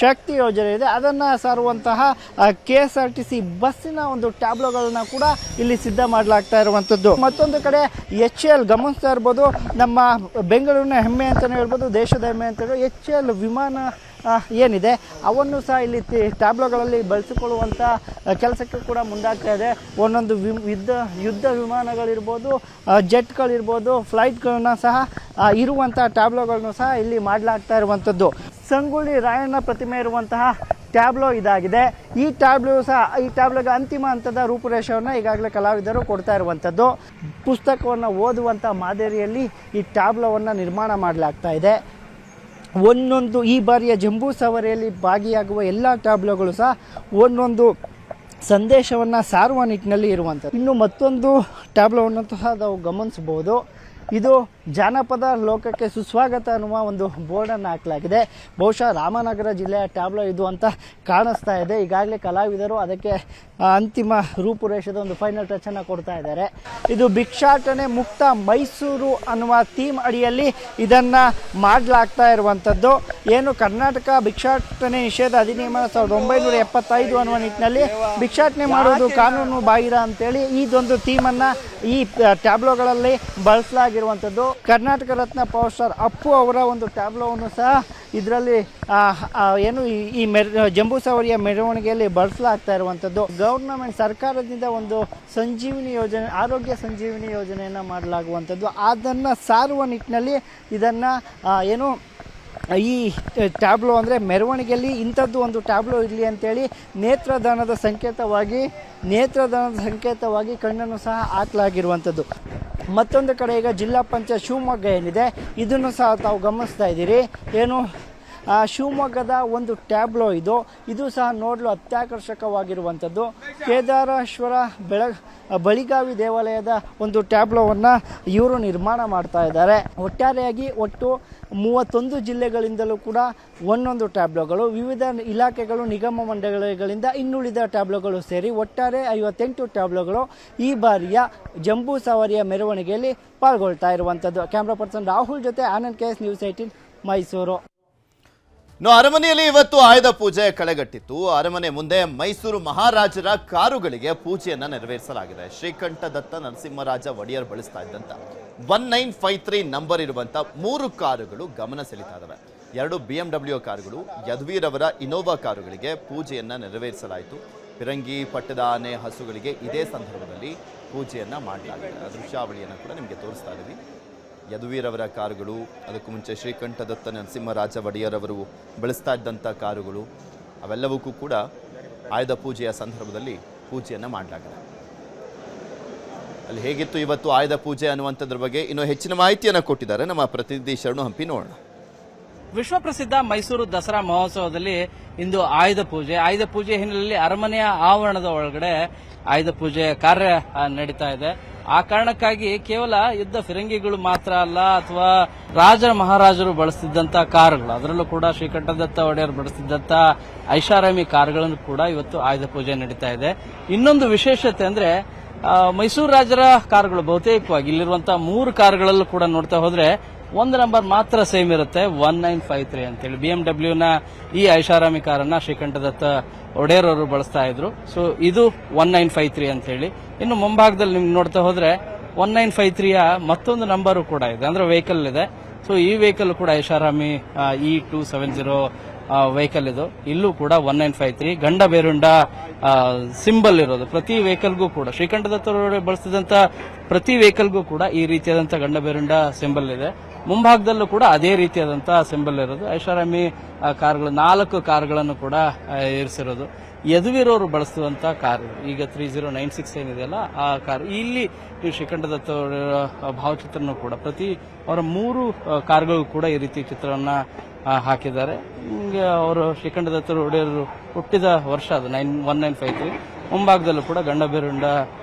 ಶಕ್ತಿ ಯೋಜನೆ ಇದೆ, ಅದನ್ನು ಸಾರುವಂತಹ KSRTC ಬಸ್ಸಿನ ಒಂದು ಟ್ಯಾಬ್ಲೋಗಳನ್ನ ಕೂಡ ಇಲ್ಲಿ ಸಿದ್ಧ ಮಾಡಲಾಗ್ತಾ ಇರುವಂಥದ್ದು. ಮತ್ತೊಂದು ಕಡೆ HAL ಗಮನಿಸ್ತಾ ಇರ್ಬೋದು. ನಮ್ಮ ಬೆಂಗಳೂರಿನ ಹೆಮ್ಮೆ ಅಂತಲೇ ಹೇಳ್ಬೋದು, ದೇಶದ ಹೆಮ್ಮೆ ಅಂತ ಹೇಳಿ HAL ವಿಮಾನ ಏನಿದೆ ಅವನ್ನು ಸಹ ಇಲ್ಲಿ ಟ್ಯಾಬ್ಲೋಗಳಲ್ಲಿ ಬಳಸಿಕೊಳ್ಳುವಂಥ ಕೆಲಸಕ್ಕೆ ಕೂಡ ಮುಂದಾಗ್ತಾ ಇದೆ. ಒಂದೊಂದು ಯುದ್ಧ ವಿಮಾನಗಳಿರ್ಬೋದು, ಜೆಟ್ಗಳಿರ್ಬೋದು, ಫ್ಲೈಟ್ಗಳನ್ನ ಸಹ ಇರುವಂಥ ಟ್ಯಾಬ್ಲೋಗಳನ್ನು ಸಹ ಇಲ್ಲಿ ಮಾಡಲಾಗ್ತಾ ಇರುವಂಥದ್ದು. ಸಂಗೊಳ್ಳಿ ರಾಯಣ್ಣ ಪ್ರತಿಮೆ ಇರುವಂತಹ ಟ್ಯಾಬ್ಲೋ ಇದಾಗಿದೆ. ಈ ಟ್ಯಾಬ್ಲೋಗೆ ಅಂತಿಮ ಹಂತದ ರೂಪುರೇಷೆಯನ್ನು ಈಗಾಗಲೇ ಕಲಾವಿದರು ಕೊಡ್ತಾ ಇರುವಂಥದ್ದು. ಪುಸ್ತಕವನ್ನು ಓದುವಂಥ ಮಾದರಿಯಲ್ಲಿ ಈ ಟ್ಯಾಬ್ಲೋವನ್ನು ನಿರ್ಮಾಣ ಮಾಡಲಾಗ್ತಾ ಇದೆ. ಒಂದೊಂದು ಈ ಬಾರಿಯ ಜಂಬೂ ಸವಾರಿಯಲ್ಲಿ ಭಾಗಿಯಾಗುವ ಎಲ್ಲ ಟ್ಯಾಬ್ಲೋಗಳು ಸಹ ಒಂದೊಂದು ಸಂದೇಶವನ್ನು ಸಾರುವ ನಿಟ್ಟಿನಲ್ಲಿ ಇರುವಂಥದ್ದು. ಇನ್ನು ಮತ್ತೊಂದು ಟ್ಯಾಬ್ಲೋವನ್ನು ಸಹ ನಾವು ಗಮನಿಸಬಹುದು. ಇದು ಜಾನಪದ ಲೋಕಕ್ಕೆ ಸುಸ್ವಾಗತ ಅನ್ನುವ ಒಂದು ಬೋರ್ಡನ್ನು ಹಾಕಲಾಗಿದೆ. ಬಹುಶಃ ರಾಮನಗರ ಜಿಲ್ಲೆಯ ಟ್ಯಾಬ್ಲೋ ಇದು ಅಂತ ಕಾಣಿಸ್ತಾ ಇದೆ. ಈಗಾಗಲೇ ಕಲಾವಿದರು ಅದಕ್ಕೆ ಅಂತಿಮ ರೂಪುರೇಷದ ಒಂದು ಫೈನಲ್ ಟಚನ್ನು ಕೊಡ್ತಾ ಇದ್ದಾರೆ. ಇದು ಭಿಕ್ಷಾಟನೆ ಮುಕ್ತ ಮೈಸೂರು ಅನ್ನುವ ಥೀಮ್ ಅಡಿಯಲ್ಲಿ ಇದನ್ನು ಮಾಡಲಾಗ್ತಾ ಇರುವಂಥದ್ದು. ಏನು ಕರ್ನಾಟಕ ಭಿಕ್ಷಾಟನೆ ನಿಷೇಧ ಅಧಿನಿಯಮ 1975 ಅನ್ನುವ ನಿಟ್ಟಿನಲ್ಲಿ ಭಿಕ್ಷಾಟನೆ ಮಾಡುವುದು ಕಾನೂನು ಬಾಹಿರ ಅಂತೇಳಿ ಇದೊಂದು ಥೀಮನ್ನು ಈ ಟ್ಯಾಬ್ಲೋಗಳಲ್ಲಿ ಬಳಸಲಾಗಿರುವಂಥದ್ದು. ಕರ್ನಾಟಕ ರತ್ನ ಪವರ್ ಸ್ಟಾರ್ ಅಪ್ಪು ಅವರ ಒಂದು ಟ್ಯಾಬ್ಲೋವನ್ನು ಸಹ ಇದರಲ್ಲಿ ಏನು ಈ ಜಂಬೂ ಸವಾರಿಯ ಮೆರವಣಿಗೆಯಲ್ಲಿ ಬಳಸಲಾಗ್ತಾ ಇರುವಂಥದ್ದು. ಗೌರ್ನಮೆಂಟ್ ಸರ್ಕಾರದಿಂದ ಒಂದು ಸಂಜೀವಿನಿ ಯೋಜನೆ, ಆರೋಗ್ಯ ಸಂಜೀವಿನಿ ಯೋಜನೆಯನ್ನು ಮಾಡಲಾಗುವಂಥದ್ದು. ಅದನ್ನು ಸಾರುವ ನಿಟ್ಟಿನಲ್ಲಿ ಇದನ್ನು ಏನು ಈ ಟ್ಯಾಬ್ಲೋ ಅಂದರೆ ಮೆರವಣಿಗೆಯಲ್ಲಿ ಇಂಥದ್ದು ಒಂದು ಟ್ಯಾಬ್ಲೋ ಇರಲಿ ಅಂತೇಳಿ ನೇತ್ರದಾನದ ಸಂಕೇತವಾಗಿ ಕಣ್ಣನ್ನು ಸಹ ಹಾಕಲಾಗಿರುವಂಥದ್ದು. ಮತ್ತೊಂದು ಕಡೆ ಈಗ ಜಿಲ್ಲಾ ಪಂಚಾಯತ್ ಶಿವಮೊಗ್ಗ ಏನಿದೆ ಇದನ್ನು ಸಹ ತಾವು ಗಮನಿಸ್ತಾ ಇದ್ದೀರಿ. ಏನು ಶಿವಮೊಗ್ಗದ ಒಂದು ಟ್ಯಾಬ್ಲೋ ಇದು ಸಹ ನೋಡಲು ಅತ್ಯಾಕರ್ಷಕವಾಗಿರುವಂಥದ್ದು. ಕೇದಾರೇಶ್ವರ ಬಳಿಗಾವಿ ದೇವಾಲಯದ ಒಂದು ಟ್ಯಾಬ್ಲೋವನ್ನು ಇವರು ನಿರ್ಮಾಣ ಮಾಡ್ತಾ ಇದ್ದಾರೆ. ಒಟ್ಟಾರೆಯಾಗಿ 31 ಜಿಲ್ಲೆಗಳಿಂದಲೂ ಕೂಡ ಒಂದೊಂದು ಟ್ಯಾಬ್ಲೋಗಳು, ವಿವಿಧ ಇಲಾಖೆಗಳು, ನಿಗಮ ಮಂಡಳಿಗಳಿಂದ ಇನ್ನುಳಿದ ಟ್ಯಾಬ್ಲೋಗಳು ಸೇರಿ ಒಟ್ಟಾರೆ 58 ಟ್ಯಾಬ್ಲೋಗಳು ಈ ಬಾರಿಯ ಜಂಬೂ ಸವಾರಿಯ ಮೆರವಣಿಗೆಯಲ್ಲಿ ಪಾಲ್ಗೊಳ್ತಾ ಇರುವಂಥದ್ದು. ಕ್ಯಾಮ್ರಾ ಪರ್ಸನ್ ರಾಹುಲ್ ಜೊತೆ ಆನಂದ್ KS, ನ್ಯೂಸ್ 18 ಮೈಸೂರು. ಅರಮನೆಯಲ್ಲಿ ಇವತ್ತು ಆಯುಧ ಪೂಜೆ ಕಳೆಗಟ್ಟಿತ್ತು. ಅರಮನೆ ಮುಂದೆ ಮೈಸೂರು ಮಹಾರಾಜರ ಕಾರುಗಳಿಗೆ ಪೂಜೆಯನ್ನ ನೆರವೇರಿಸಲಾಗಿದೆ. ಶ್ರೀಕಂಠದತ್ತ ನರಸಿಂಹರಾಜ ಒಡೆಯರ್ ಬಳಸ್ತಾ ಇದ್ದಂತ 1953 ನಂಬರ್ ಇರುವಂತ 3 ಕಾರುಗಳು ಗಮನ ಸೆಳೀತಾ ಇದ್ದಾವೆ. 2 BMW ಕಾರುಗಳು, ಯದುವೀರವರ ಇನೋವಾ ಕಾರುಗಳಿಗೆ ಪೂಜೆಯನ್ನ ನೆರವೇರಿಸಲಾಯಿತು. ಪಿರಂಗಿ, ಪಟ್ಟದ ಆನೆ, ಹಸುಗಳಿಗೆ ಇದೇ ಸಂದರ್ಭದಲ್ಲಿ ಪೂಜೆಯನ್ನ ಮಾಡಲಾಗಿದೆ. ಆ ದೃಶ್ಯಾವಳಿಯನ್ನು ಕೂಡ ನಿಮಗೆ ತೋರಿಸ್ತಾ ಇದ್ದೀವಿ. ಯದುವೀರವರ ಕಾರುಗಳು, ಅದಕ್ಕೂ ಮುಂಚೆ ಶ್ರೀಕಂಠದತ್ತ ನರಸಿಂಹರಾಜ ಒಡೆಯರ್ ಅವರು ಬಳಸ್ತಾ ಇದ್ದಂಥ ಕಾರುಗಳು, ಅವೆಲ್ಲವಕ್ಕೂ ಕೂಡ ಆಯುಧ ಪೂಜೆಯ ಸಂದರ್ಭದಲ್ಲಿ ಪೂಜೆಯನ್ನು ಮಾಡಲಾಗಿದೆ. ಅಲ್ಲಿ ಹೇಗಿತ್ತು ಇವತ್ತು ಆಯುಧ ಪೂಜೆ ಅನ್ನುವಂಥದ್ರ ಬಗ್ಗೆ ಇನ್ನೂ ಹೆಚ್ಚಿನ ಮಾಹಿತಿಯನ್ನು ಕೊಟ್ಟಿದ್ದಾರೆ ನಮ್ಮ ಪ್ರತಿನಿಧಿ ಶರಣು ಹಂಪಿ. ನೋಡೋಣ. ವಿಶ್ವಪ್ರಸಿದ್ಧ ಮೈಸೂರು ದಸರಾ ಮಹೋತ್ಸವದಲ್ಲಿ ಇಂದು ಆಯುಧ ಪೂಜೆ ಹಿನ್ನೆಲೆಯಲ್ಲಿ ಅರಮನೆಯ ಆವರಣದ ಒಳಗಡೆ ಆಯುಧ ಪೂಜೆ ಕಾರ್ಯ ನಡೀತಾ ಇದೆ. ಆ ಕಾರಣಕ್ಕಾಗಿ ಕೇವಲ ಯುದ್ಧ ಫಿರಂಗಿಗಳು ಮಾತ್ರ ಅಲ್ಲ, ಅಥವಾ ರಾಜ ಮಹಾರಾಜರು ಬಳಸ್ತಿದ್ದಂತ ಕಾರುಗಳು, ಅದರಲ್ಲೂ ಕೂಡ ಶ್ರೀಕಂಠದತ್ತ ಒಡೆಯರ್ ಬಳಸ್ತಿದ್ದಂತ ಐಷಾರಾಮಿ ಕಾರುಗಳನ್ನು ಕೂಡ ಇವತ್ತು ಆಯುಧ ಪೂಜೆ ನಡೀತಾ ಇದೆ. ಇನ್ನೊಂದು ವಿಶೇಷತೆ ಅಂದ್ರೆ ಮೈಸೂರು ರಾಜರ ಕಾರುಗಳು ಬಹುತೇಕವಾಗಿ ಇಲ್ಲಿರುವಂತಹ 3 ಕಾರುಗಳಲ್ಲೂ ಕೂಡ ನೋಡ್ತಾ ಹೋದ್ರೆ ಒಂದು ನಂಬರ್ ಮಾತ್ರ ಸೇಮ್ ಇರುತ್ತೆ, 1953 ಅಂತೇಳಿ. BMW ಈ ಐಷಾರಾಮಿ ಕಾರನ್ನ ಶ್ರೀಕಂಠದತ್ತ ಒಡೆಯರ್ ಅವರು ಬಳಸ್ತಾ ಇದ್ರು. ಸೊ ಇದು 1953 ಅಂತ ಹೇಳಿ. ಇನ್ನು ಮುಂಭಾಗದಲ್ಲಿ ನಿಮ್ಗೆ ನೋಡ್ತಾ ಹೋದ್ರೆ 1953ಯ ಮತ್ತೊಂದು ನಂಬರು ಕೂಡ ಇದೆ, ಅಂದ್ರೆ ವೆಹಿಕಲ್ ಇದೆ. ಸೊ ಈ ವೆಹಿಕಲ್ ಕೂಡ ಐಷಾರಾಮಿ E270 ವೆಹಿಕಲ್ ಇದು. ಇಲ್ಲೂ ಕೂಡ 1953 ಗಂಡ ಬೇರುಂಡ ಸಿಂಬಲ್ ಇರೋದು. ಪ್ರತಿ ವೆಹಿಕಲ್ಗೂ ಕೂಡ ಶ್ರೀಕಂಠದತ್ತ ಬಳಸ್ತಿದ್ದಂತ ಪ್ರತಿ ವೆಹಿಕಲ್ಗೂ ಕೂಡ ಈ ರೀತಿಯಾದಂತಹ ಗಂಡ ಬೇರುಂಡ ಸಿಂಬಲ್ ಇದೆ. ಮುಂಭಾಗದಲ್ಲೂ ಕೂಡ ಅದೇ ರೀತಿಯಾದಂತಹ ಸಿಂಬಲ್ ಇರೋದು. ಐಷಾರಾಮಿ ಕಾರ್ಗಳು 4 ಕಾರುಗಳನ್ನು ಕೂಡ ಇರಿಸಿರೋದು. ಯದುವೀರವರು ಬಳಸುವಂತ ಕಾರು ಈಗ 3096 ಏನಿದೆಯಲ್ಲ ಆ ಕಾರು. ಇಲ್ಲಿ ಶ್ರೀಕಂಠದತ್ತ ಭಾವಚಿತ್ರನೂ ಕೂಡ ಪ್ರತಿ ಅವರ 3 ಕಾರುಗಳು ಕೂಡ ಈ ರೀತಿ ಚಿತ್ರವನ್ನ ಹಾಕಿದ್ದಾರೆ. ಅವರು ಶ್ರೀಕಂಠದತ್ತ ಒಡೆಯರು ಹುಟ್ಟಿದ ವರ್ಷ ಅದು 1953. ಮುಂಭಾಗದಲ್ಲೂ ಕೂಡ ಗಂಡ ಬೇರುಂಡ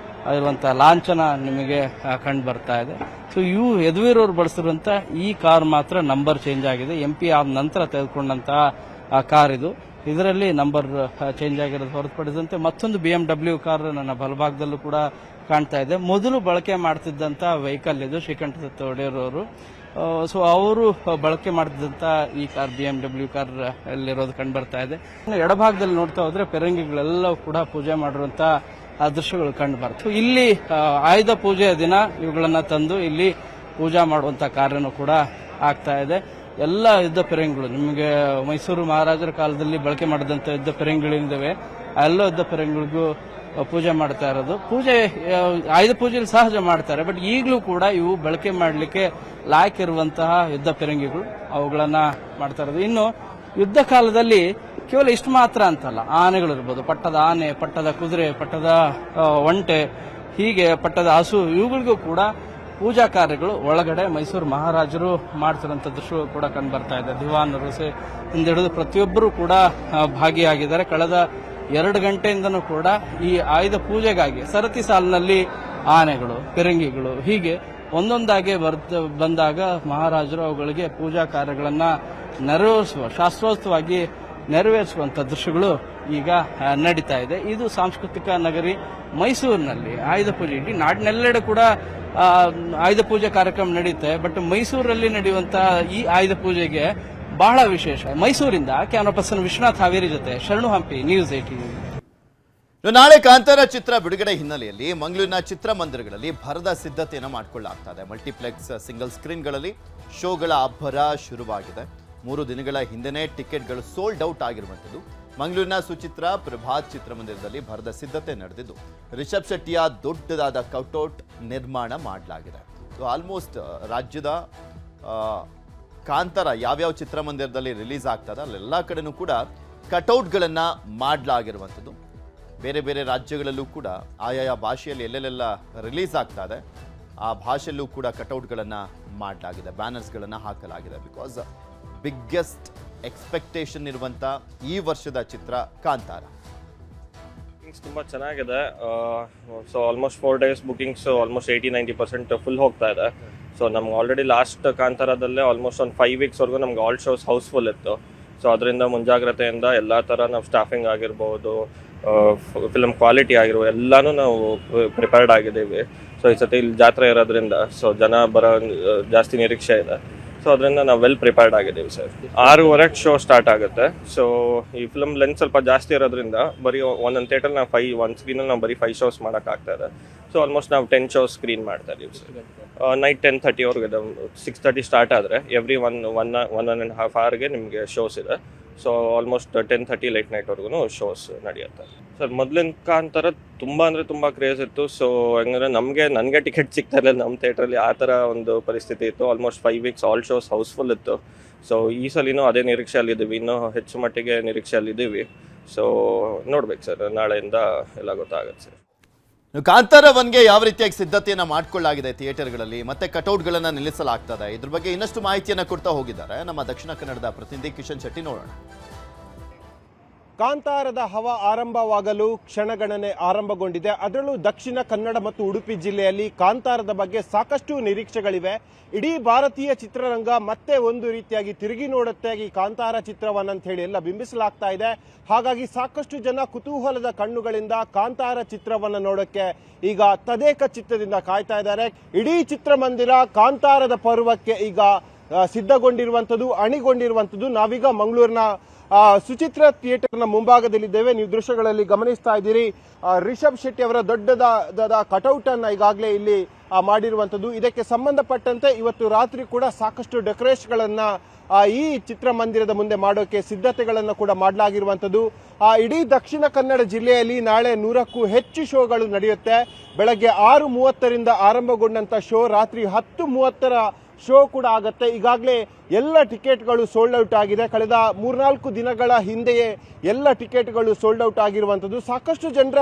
ಇರುವಂತ ಲಾಂಛನ ನಿಮಗೆ ಕಂಡು ಬರ್ತಾ ಇದೆ. ಸೊ ಇವು ಯದುವೀರವ್ರು ಬಳಸಿರುವಂತ ಈ ಕಾರ್ ಮಾತ್ರ ನಂಬರ್ ಚೇಂಜ್ ಆಗಿದೆ. MP ಆದ ನಂತರ ತೆಗೆದುಕೊಂಡಂತಹ ಕಾರ್ ಇದು. ಇದರಲ್ಲಿ ನಂಬರ್ ಚೇಂಜ್ ಆಗಿರೋದು ಹೊರತುಪಡಿಸಿದಂತೆ ಮತ್ತೊಂದು BMW ಕಾರ್ ನನ್ನ ಬಲಭಾಗದಲ್ಲೂ ಕೂಡ ಕಾಣ್ತಾ ಇದೆ. ಮೊದಲು ಬಳಕೆ ಮಾಡ್ತಿದ್ದಂತ ವೆಹಿಕಲ್ ಇದು ಶ್ರೀಕಂಠದತ್ತ ಒಡೆಯರವರು. ಸೊ ಅವರು ಬಳಕೆ ಮಾಡ್ತಿದ್ದಂತ ಈ ಕಾರ್ BMW ಕಾರ್ ಅಲ್ಲಿರೋದು ಕಂಡು ಬರ್ತಾ ಇದೆ. ಎಡಭಾಗದಲ್ಲಿ ನೋಡ್ತಾ ಹೋದ್ರೆ ಪೆರಂಗಿಗಳೆಲ್ಲವೂ ಕೂಡ ಪೂಜೆ ಮಾಡಿರುವಂತ ದೃಶ್ಯಗಳು ಕಂಡು ಬರ್ತವೆ. ಇಲ್ಲಿ ಆಯುಧ ಪೂಜೆಯ ದಿನ ಇವುಗಳನ್ನ ತಂದು ಇಲ್ಲಿ ಪೂಜಾ ಮಾಡುವಂತ ಕಾರ್ಯನೂ ಕೂಡ ಆಗ್ತಾ ಇದೆ. ಎಲ್ಲ ಯುದ್ಧ ಪೆರಂಗಿಗಳು ನಿಮಗೆ ಮೈಸೂರು ಮಹಾರಾಜರ ಕಾಲದಲ್ಲಿ ಬಳಕೆ ಮಾಡಿದಂತ ಯುದ್ಧ ಪೆರಂಗಿಗಳಿದ್ದಾವೆ. ಆ ಎಲ್ಲ ಯುದ್ಧ ಪೆರಂಗಿಗಳಿಗೂ ಪೂಜೆ ಮಾಡ್ತಾ ಇರೋದು. ಪೂಜೆ ಆಯುಧ ಪೂಜೆಯಲ್ಲಿ ಸಹಜ ಮಾಡ್ತಾರೆ, ಬಟ್ ಈಗಲೂ ಕೂಡ ಇವು ಬಳಕೆ ಮಾಡಲಿಕ್ಕೆ ಲಾಯಕ್ ಇರುವಂತಹ ಯುದ್ಧ ಪೆರಂಗಿಗಳು ಅವುಗಳನ್ನ ಮಾಡ್ತಾ ಇರೋದು. ಇನ್ನು ಯುದ್ಧ ಕಾಲದಲ್ಲಿ ಕೇವಲ ಇಷ್ಟು ಮಾತ್ರ ಅಂತಲ್ಲ, ಆನೆಗಳಿರ್ಬೋದು, ಪಟ್ಟದ ಆನೆ, ಪಟ್ಟದ ಕುದುರೆ, ಪಟ್ಟದ ಒಂಟೆ, ಹೀಗೆ ಪಟ್ಟದ ಹಸು, ಇವುಗಳಿಗೂ ಕೂಡ ಪೂಜಾ ಕಾರ್ಯಗಳು ಒಳಗಡೆ ಮೈಸೂರು ಮಹಾರಾಜರು ಮಾಡ್ತಿರುವಂತ ದೃಶ್ಯಗಳು ಕೂಡ ಕಂಡು ಬರ್ತಾ ಇದೆ. ದಿವಾನರು ಹಿಡಿದು ಪ್ರತಿಯೊಬ್ಬರು ಕೂಡ ಭಾಗಿಯಾಗಿದ್ದಾರೆ. ಕಳೆದ 2 ಗಂಟೆಯಿಂದನೂ ಕೂಡ ಈ ಆಯುಧ ಪೂಜೆಗಾಗಿ ಸರತಿ ಸಾಲಿನಲ್ಲಿ ಆನೆಗಳು, ಪೆರಂಗಿಗಳು ಹೀಗೆ ಒಂದೊಂದಾಗಿ ಬಂದಾಗ ಮಹಾರಾಜರು ಅವುಗಳಿಗೆ ಪೂಜಾ ಕಾರ್ಯಗಳನ್ನ ಶಾಸ್ತ್ರೋಕ್ತವಾಗಿ ನೆರವೇರಿಸುವಂತ ದೃಶ್ಯಗಳು ಈಗ ನಡೀತಾ ಇದೆ. ಇದು ಸಾಂಸ್ಕೃತಿಕ ನಗರಿ ಮೈಸೂರಿನಲ್ಲಿ ಆಯುಧ ಪೂಜೆ. ಇಡೀ ನಾಡಿನೆಲ್ಲೆಡೆ ಕೂಡ ಆಯುಧ ಪೂಜೆ ಕಾರ್ಯಕ್ರಮ ನಡೆಯುತ್ತೆ, ಬಟ್ ಮೈಸೂರಲ್ಲಿ ನಡೆಯುವಂತಹ ಈ ಆಯುಧ ಪೂಜೆಗೆ ಬಹಳ ವಿಶೇಷ. ಮೈಸೂರಿಂದ ಕ್ಯಾಮರಾ ಪರ್ಸನ್ ವಿಶ್ವನಾಥ್ ಹಾವೇರಿ ಜೊತೆ ಶರಣು ಹಂಪಿ, ನ್ಯೂಸ್ 18. ನಾಳೆ ಕಾಂತಾರ ಚಿತ್ರ ಬಿಡುಗಡೆ ಹಿನ್ನೆಲೆಯಲ್ಲಿ ಮಂಗಳೂರಿನ ಚಿತ್ರಮಂದಿರಗಳಲ್ಲಿ ಭರದ ಸಿದ್ಧತೆಯನ್ನು ಮಾಡಿಕೊಳ್ಳಲಾಗ್ತಾ ಇದೆ. ಮಲ್ಟಿಪ್ಲೆಕ್ಸ್ ಸಿಂಗಲ್ ಸ್ಕ್ರೀನ್ಗಳಲ್ಲಿ ಶೋಗಳ ಅಬ್ಬರ ಶುರುವಾಗಿದೆ. 3 ದಿನಗಳ ಹಿಂದೆನೇ ಟಿಕೆಟ್ಗಳು ಸೋಲ್ಡ್ ಔಟ್ ಆಗಿರುವಂಥದ್ದು. ಮಂಗಳೂರಿನ ಸುಚಿತ್ರ ಪ್ರಭಾತ್ ಚಿತ್ರಮಂದಿರದಲ್ಲಿ ಭರದ ಸಿದ್ಧತೆ ನಡೆದಿದ್ದು ರಿಷಬ್ ಶೆಟ್ಟಿಯ ದೊಡ್ಡದಾದ ಕಟೌಟ್ ನಿರ್ಮಾಣ ಮಾಡಲಾಗಿದೆ. ಆಲ್ಮೋಸ್ಟ್ ರಾಜ್ಯದ ಕಾಂತಾರ ಯಾವ್ಯಾವ ಚಿತ್ರಮಂದಿರದಲ್ಲಿ ರಿಲೀಸ್ ಆಗ್ತದೆ ಅಲ್ಲೆಲ್ಲ ಕಡೆನೂ ಕೂಡ ಕಟೌಟ್ಗಳನ್ನು ಮಾಡಲಾಗಿರುವಂಥದ್ದು. ಬೇರೆ ಬೇರೆ ರಾಜ್ಯಗಳಲ್ಲೂ ಕೂಡ ಆಯಾಯ ಭಾಷೆಯಲ್ಲಿ ಎಲ್ಲೆಲ್ಲೆಲ್ಲ ರಿಲೀಸ್ ಆಗ್ತಾ ಇದೆ ಆ ಭಾಷೆಯಲ್ಲೂ ಕೂಡ ಕಟೌಟ್ಗಳನ್ನು ಮಾಡಲಾಗಿದೆ, ಬ್ಯಾನರ್ಸ್ಗಳನ್ನು ಹಾಕಲಾಗಿದೆ. ಬಿಕಾಸ್ ಬಿಗ್ಗೆಸ್ಟ್ ಎಕ್ಸ್ಪೆಕ್ಟೇಷನ್ ಇರುವಂಥ ಈ ವರ್ಷದ ಚಿತ್ರ ಕಾಂತಾರ. ಬುಕಿಂಗ್ಸ್ ತುಂಬ ಚೆನ್ನಾಗಿದೆ. So almost 4 days bookings almost 80-90% full ಹೋಗ್ತಾ ಇದೆ. ಸೊ ನಮ್ಗೆ ಆಲ್ರೆಡಿ ಲಾಸ್ಟ್ ಕಾಂತಾರದಲ್ಲೇ ಆಲ್ಮೋಸ್ಟ್ ಒಂದು 5 weeks ನಮ್ಗೆ ಆಲ್ ಶೋಸ್ ಹೌಸ್ಫುಲ್ ಇತ್ತು. ಸೊ ಅದರಿಂದ ಮುಂಜಾಗ್ರತೆಯಿಂದ ಎಲ್ಲ ಥರ ನಾವು ಸ್ಟಾಫಿಂಗ್ ಆಗಿರ್ಬೋದು, ಫಿಲಮ್ ಕ್ವಾಲಿಟಿ ಆಗಿರ್ಬೋದು ಎಲ್ಲನೂ ನಾವು ಪ್ರಿಪೇರ್ಡ್ ಆಗಿದ್ದೀವಿ. ಸೊ ಈ ಸತಿ ಇಲ್ಲಿ ಜಾತ್ರೆ ಇರೋದ್ರಿಂದ ಸೊ ಜನ ಬರೋ ಜಾಸ್ತಿ ನಿರೀಕ್ಷೆ ಇದೆ. ಸೊ ಅದರಿಂದ ನಾವು ವೆಲ್ ಪ್ರಿಪೇರ್ಡ್ ಆಗಿದ್ದೀವಿ ಸರ್. 6:15 ಶೋ ಸ್ಟಾರ್ಟ್ ಆಗುತ್ತೆ. ಸೊ ಈ ಫಿಲಮ್ ಲೆಂತ್ ಸ್ವಲ್ಪ ಜಾಸ್ತಿ ಇರೋದ್ರಿಂದ ಬರೀ ಒಂದೊಂದು ಥಿಯೇಟರ್ ನಾವು ಒಂದು ಸ್ಕ್ರೀನಲ್ಲಿ ನಾವು ಬರೀ 5 shows ಮಾಡೋಕ್ಕಾಗ್ತಾ ಇದೆ. ಸೊ ಆಲ್ಮೋಸ್ಟ್ ನಾವು 10 shows ಸ್ಕ್ರೀನ್ ಮಾಡ್ತಾ ಇದೀವಿ ಸರ್. ನೈಟ್ 10:30 6:30 ಸ್ಟಾರ್ಟ್ ಆದರೆ ಎವ್ರಿ 1.5 hourಗೆ ನಿಮಗೆ ಶೋಸ್ ಇದೆ. ಸೊ ಆಲ್ಮೋಸ್ಟ್ 10:30 ಲೇಟ್ ನೈಟ್ವರೆಗೂ ಶೋಸ್ ನಡೆಯುತ್ತೆ ಸರ್. ಮೊದಲಿನ ಕಾಂತಾರ ತುಂಬ ಅಂದರೆ ತುಂಬ ಕ್ರೇಜ್ ಇತ್ತು. ಸೊ ಹೆಂಗಂದ್ರೆ ನನಗೆ ಟಿಕೆಟ್ ಸಿಗ್ತಾ ಇರಲಿಲ್ಲ ನಮ್ಮ ಥಿಯೇಟ್ರಲ್ಲಿ, ಆ ಥರ ಒಂದು ಪರಿಸ್ಥಿತಿ ಇತ್ತು. Almost 5 weeks all shows housefull ಇತ್ತು. ಸೊ ಈ ಸಲಿನೂ ಅದೇ ನಿರೀಕ್ಷೆಯಲ್ಲಿದ್ದೀವಿ, ಇನ್ನೂ ಹೆಚ್ಚು ಮಟ್ಟಿಗೆ ನಿರೀಕ್ಷೆಯಲ್ಲಿದ್ದೀವಿ. ಸೊ ನೋಡ್ಬೇಕು ಸರ್, ನಾಳೆಯಿಂದ ಎಲ್ಲ ಗೊತ್ತಾಗುತ್ತೆ ಸರ್. ಕಾಂತಾರ 1ಗೆ ಯಾವ ರೀತಿಯಾಗಿ ಸಿದ್ಧತೆಯನ್ನು ಮಾಡಿಕೊಳ್ಳಲಾಗಿದೆ ಥಿಯೇಟರ್ಗಳಲ್ಲಿ, ಮತ್ತೆ ಕಟೌಟ್ಗಳನ್ನು ನಿಲ್ಲಿಸಲಾಗ್ತದೆ, ಇದ್ರ ಬಗ್ಗೆ ಇನ್ನಷ್ಟು ಮಾಹಿತಿಯನ್ನು ಕೊಡ್ತಾ ಹೋಗಿದ್ದಾರೆ ನಮ್ಮ ದಕ್ಷಿಣ ಕನ್ನಡದ ಪ್ರತಿನಿಧಿ ಕಿಶನ್ ಶೆಟ್ಟಿ. ನೋಡೋಣ. ಕಾಂತಾರದ ಹವ ಆರಂಭವಾಗಲು ಕ್ಷಣಗಣನೆ ಆರಂಭಗೊಂಡಿದೆ. ಅದರಲ್ಲೂ ದಕ್ಷಿಣ ಕನ್ನಡ ಮತ್ತು ಉಡುಪಿ ಜಿಲ್ಲೆಯಲ್ಲಿ ಕಾಂತಾರದ ಬಗ್ಗೆ ಸಾಕಷ್ಟು ನಿರೀಕ್ಷೆಗಳಿವೆ. ಇಡೀ ಭಾರತೀಯ ಚಿತ್ರರಂಗ ಮತ್ತೆ ಒಂದು ರೀತಿಯಾಗಿ ತಿರುಗಿ ನೋಡುತ್ತೆ ಈ ಕಾಂತಾರ ಚಿತ್ರವನ್ನಂತ ಹೇಳಿ ಎಲ್ಲ ಬಿಂಬಿಸಲಾಗ್ತಾ ಇದೆ. ಹಾಗಾಗಿ ಸಾಕಷ್ಟು ಜನ ಕುತೂಹಲದ ಕಣ್ಣುಗಳಿಂದ ಕಾಂತಾರ ಚಿತ್ರವನ್ನು ನೋಡೋಕ್ಕೆ ಈಗ ತದೇಕ ಚಿತ್ತದಿಂದ ಕಾಯ್ತಾ ಇದ್ದಾರೆ. ಇಡೀ ಚಿತ್ರಮಂದಿರ ಕಾಂತಾರದ ಪರ್ವಕ್ಕೆ ಈಗ ಸಿದ್ಧಗೊಂಡಿರುವಂಥದ್ದು, ಅಣಿಗೊಂಡಿರುವಂಥದ್ದು. ನಾವೀಗ ಮಂಗಳೂರಿನ ಸುಚಿತ್ರ ಥಿಯೇಟರ್ನ ಮುಂಭಾಗದಲ್ಲಿದ್ದೇವೆ. ನೀವು ದೃಶ್ಯಗಳಲ್ಲಿ ಗಮನಿಸ್ತಾ ಇದ್ದೀರಿ. ರಿಷಬ್ ಶೆಟ್ಟಿ ಅವರ ದೊಡ್ಡದಾದ ಕಟೌಟ್ ಅನ್ನ ಈಗಾಗಲೇ ಇಲ್ಲಿ ಮಾಡಿರುವಂಥದ್ದು. ಇದಕ್ಕೆ ಸಂಬಂಧಪಟ್ಟಂತೆ ಇವತ್ತು ರಾತ್ರಿ ಕೂಡ ಸಾಕಷ್ಟು ಡೆಕೋರೇಷನ್ಗಳನ್ನ ಈ ಚಿತ್ರಮಂದಿರದ ಮುಂದೆ ಮಾಡೋಕೆ ಸಿದ್ಧತೆಗಳನ್ನು ಕೂಡ ಮಾಡಲಾಗಿರುವಂಥದ್ದು. ಇಡೀ ದಕ್ಷಿಣ ಕನ್ನಡ ಜಿಲ್ಲೆಯಲ್ಲಿ ನಾಳೆ 100ಕ್ಕೂ ಹೆಚ್ಚು ಶೋಗಳು ನಡೆಯುತ್ತೆ. ಬೆಳಗ್ಗೆ 6:30ರಿಂದ ಆರಂಭಗೊಂಡಂತ ಶೋ ರಾತ್ರಿ 10:30 ಶೋ ಕೂಡ ಆಗುತ್ತೆ. ಈಗಾಗಲೇ ಎಲ್ಲ ಟಿಕೆಟ್ಗಳು ಸೋಲ್ಡ್ ಔಟ್ ಆಗಿದೆ. ಕಳೆದ 3-4 ದಿನಗಳ ಹಿಂದೆಯೇ ಎಲ್ಲ ಟಿಕೆಟ್ಗಳು ಸೋಲ್ಡ್ ಔಟ್ ಆಗಿರುವಂಥದ್ದು. ಸಾಕಷ್ಟು ಜನರ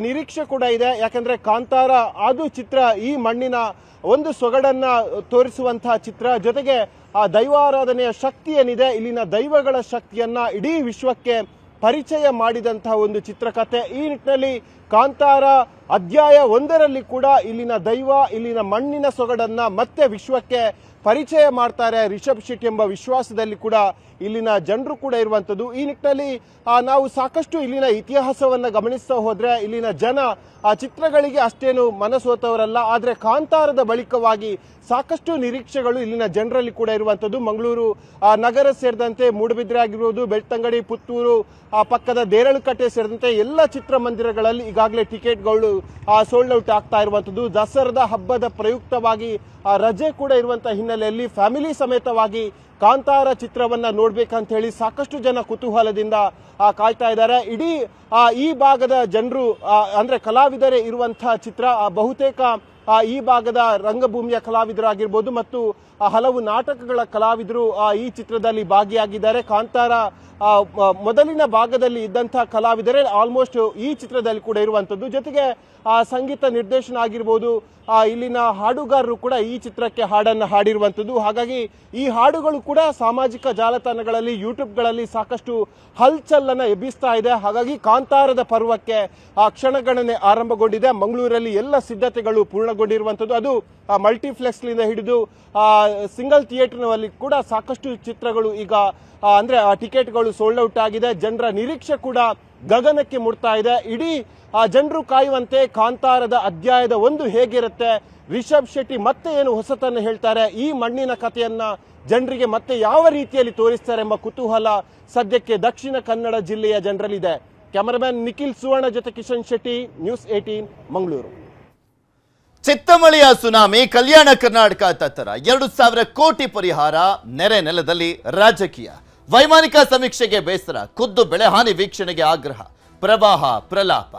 ನಿರೀಕ್ಷೆ ಕೂಡ ಇದೆ. ಯಾಕಂದ್ರೆ ಕಾಂತಾರ ಅದು ಚಿತ್ರ ಈ ಮಣ್ಣಿನ ಒಂದು ಸೊಗಡನ್ನ ತೋರಿಸುವಂತಹ ಚಿತ್ರ. ಜೊತೆಗೆ ಆ ದೈವಾರಾಧನೆಯ ಶಕ್ತಿ ಏನಿದೆ, ಇಲ್ಲಿನ ದೈವಗಳ ಶಕ್ತಿಯನ್ನ ಇಡೀ ವಿಶ್ವಕ್ಕೆ ಪರಿಚಯ ಮಾಡಿದಂತಹ ಒಂದು ಚಿತ್ರಕಥೆ. ಈ ನಿಟ್ಟಿನಲ್ಲಿ ಕಾಂತಾರ ಅಧ್ಯಾಯ 1ರಲ್ಲಿ ಕೂಡ ಇಲ್ಲಿನ ದೈವ, ಇಲ್ಲಿನ ಮಣ್ಣಿನ ಸೊಗಡನ್ನ ಮತ್ತೆ ವಿಶ್ವಕ್ಕೆ ಪರಿಚಯ ಮಾಡ್ತಾರೆ ರಿಷಬ್ ಶೆಟ್ಟಿ ಎಂಬ ವಿಶ್ವಾಸದಲ್ಲಿ ಕೂಡ ಇಲ್ಲಿನ ಜನರು ಕೂಡ ಇರುವಂಥದ್ದು. ಈ ನಿಟ್ಟಿನಲ್ಲಿ ನಾವು ಸಾಕಷ್ಟು ಇಲ್ಲಿನ ಇತಿಹಾಸವನ್ನು ಗಮನಿಸ್ತಾ ಹೋದ್ರೆ ಇಲ್ಲಿನ ಜನ ಆ ಚಿತ್ರಗಳಿಗೆ ಅಷ್ಟೇನು ಮನಸೋತವರಲ್ಲ. ಆದರೆ ಕಾಂತಾರದ ಬಳಿಕವಾಗಿ ಸಾಕಷ್ಟು ನಿರೀಕ್ಷೆಗಳು ಇಲ್ಲಿನ ಜನರಲ್ಲಿ ಕೂಡ ಇರುವಂಥದ್ದು. ಮಂಗಳೂರು ನಗರ ಸೇರಿದಂತೆ ಮೂಡುಬಿದ್ರೆ ಆಗಿರ್ಬೋದು, ಬೆಳ್ತಂಗಡಿ, ಪುತ್ತೂರು, ಪಕ್ಕದ ದೇರಳಕಟ್ಟೆ ಸೇರಿದಂತೆ ಎಲ್ಲ ಚಿತ್ರಮಂದಿರಗಳಲ್ಲಿ ಈಗಾಗಲೇ ಟಿಕೆಟ್ಗಳು ಸೋಲ್ಡ್ ಔಟ್ ಆಗ್ತಾ ಇರುವಂಥದ್ದು. ದಸರಾದ ಹಬ್ಬದ ಪ್ರಯುಕ್ತವಾಗಿ ರಜೆ ಕೂಡ ಇರುವಂತಹ ಹಿನ್ನೆಲೆಯಲ್ಲಿ ಫ್ಯಾಮಿಲಿ ಸಮೇತವಾಗಿ ಕಾಂತಾರ ಚಿತ್ರವನ್ನ ನೋಡ್ಬೇಕಂತ ಹೇಳಿ ಸಾಕಷ್ಟು ಜನ ಕುತೂಹಲದಿಂದ ಕಾಯ್ತಾ ಇದ್ದಾರೆ. ಇಡೀ ಈ ಭಾಗದ ಜನರು ಅಂದ್ರೆ ಕಲಾವಿದರೇ ಇರುವಂತಹ ಚಿತ್ರ. ಬಹುತೇಕ ಈ ಭಾಗದ ರಂಗಭೂಮಿಯ ಕಲಾವಿದರಾಗಿರ್ಬೋದು ಮತ್ತು ಹಲವು ನಾಟಕಗಳ ಕಲಾವಿದರು ಈ ಚಿತ್ರದಲ್ಲಿ ಭಾಗಿಯಾಗಿದ್ದಾರೆ. ಕಾಂತಾರ ಮೊದಲಿನ ಭಾಗದಲ್ಲಿ ಇದ್ದಂತಹ ಕಲಾವಿದರೇ ಆಲ್ಮೋಸ್ಟ್ ಈ ಚಿತ್ರದಲ್ಲಿ ಕೂಡ ಇರುವಂತದ್ದು. ಜೊತೆಗೆ ಸಂಗೀತ ನಿರ್ದೇಶನ ಆಗಿರ್ಬೋದು, ಇಲ್ಲಿನ ಹಾಡುಗಾರರು ಕೂಡ ಈ ಚಿತ್ರಕ್ಕೆ ಹಾಡನ್ನು ಹಾಡಿರುವಂಥದ್ದು. ಹಾಗಾಗಿ ಈ ಹಾಡುಗಳು ಕೂಡ ಸಾಮಾಜಿಕ ಜಾಲತಾಣಗಳಲ್ಲಿ, ಯೂಟ್ಯೂಬ್ಗಳಲ್ಲಿ ಸಾಕಷ್ಟು ಹಲ್ಚಲ್ಲನ್ನು ಎಬ್ಬಿಸ್ತಾ ಇದೆ. ಹಾಗಾಗಿ ಕಾಂತಾರದ ಪರ್ವಕ್ಕೆ ಕ್ಷಣಗಣನೆ ಆರಂಭಗೊಂಡಿದೆ. ಮಂಗಳೂರಲ್ಲಿ ಎಲ್ಲ ಸಿದ್ಧತೆಗಳು ಪೂರ್ಣಗೊಂಡಿರುವಂಥದ್ದು. ಅದು ಮಲ್ಟಿಪ್ಲೆಕ್ಸ್ನಿಂದ ಹಿಡಿದು ಸಿಂಗಲ್ ಥಿಯೇಟರ್ನಲ್ಲಿ ಕೂಡ ಸಾಕಷ್ಟು ಚಿತ್ರಗಳು ಈಗ ಅಂದ್ರೆ ಟಿಕೆಟ್ಗಳು ಸೋಲ್ಡ್ ಔಟ್ ಆಗಿದೆ. ಜನರ ನಿರೀಕ್ಷೆ ಕೂಡ ಗಗನಕ್ಕೆ ಮುಟ್ತಾ ಇದೆ. ಇಡೀ ಜನರು ಕಾಯುವಂತೆ ಕಾಂತಾರದ ಅಧ್ಯಾಯದ 1 ಹೇಗಿರುತ್ತೆ, ರಿಷಬ್ ಶೆಟ್ಟಿ ಮತ್ತೆ ಏನು ಹೊಸತನ್ನು ಹೇಳ್ತಾರೆ, ಈ ಮಣ್ಣಿನ ಕಥೆಯನ್ನ ಜನರಿಗೆ ಮತ್ತೆ ಯಾವ ರೀತಿಯಲ್ಲಿ ತೋರಿಸ್ತಾರೆ ಎಂಬ ಕುತೂಹಲ ಸದ್ಯಕ್ಕೆ ದಕ್ಷಿಣ ಕನ್ನಡ ಜಿಲ್ಲೆಯ ಜನರಲ್ಲಿದೆ. ಕ್ಯಾಮರಾಮನ್ ನಿಖಿಲ್ ಸುವರ್ಣ ಜೊತೆ ಕಿಶನ್ ಶೆಟ್ಟಿ, ನ್ಯೂಸ್ 18 ಮಂಗಳೂರು. ಚಿತ್ತಮಳೆಯ ಸುನಾಮಿ ಕಲ್ಯಾಣ ಕರ್ನಾಟಕ ತತ್ತರ 2,000 ಕೋಟಿ ಪರಿಹಾರ, ನೆರೆ ನೆಲದಲ್ಲಿ ರಾಜಕೀಯ, ವೈಮಾನಿಕ ಸಮೀಕ್ಷೆಗೆ ಬೇಸರ, ಖುದ್ದು ಬೆಳೆ ಹಾನಿ ವೀಕ್ಷಣೆಗೆ ಆಗ್ರಹ, ಪ್ರವಾಹ ಪ್ರಲಾಪ.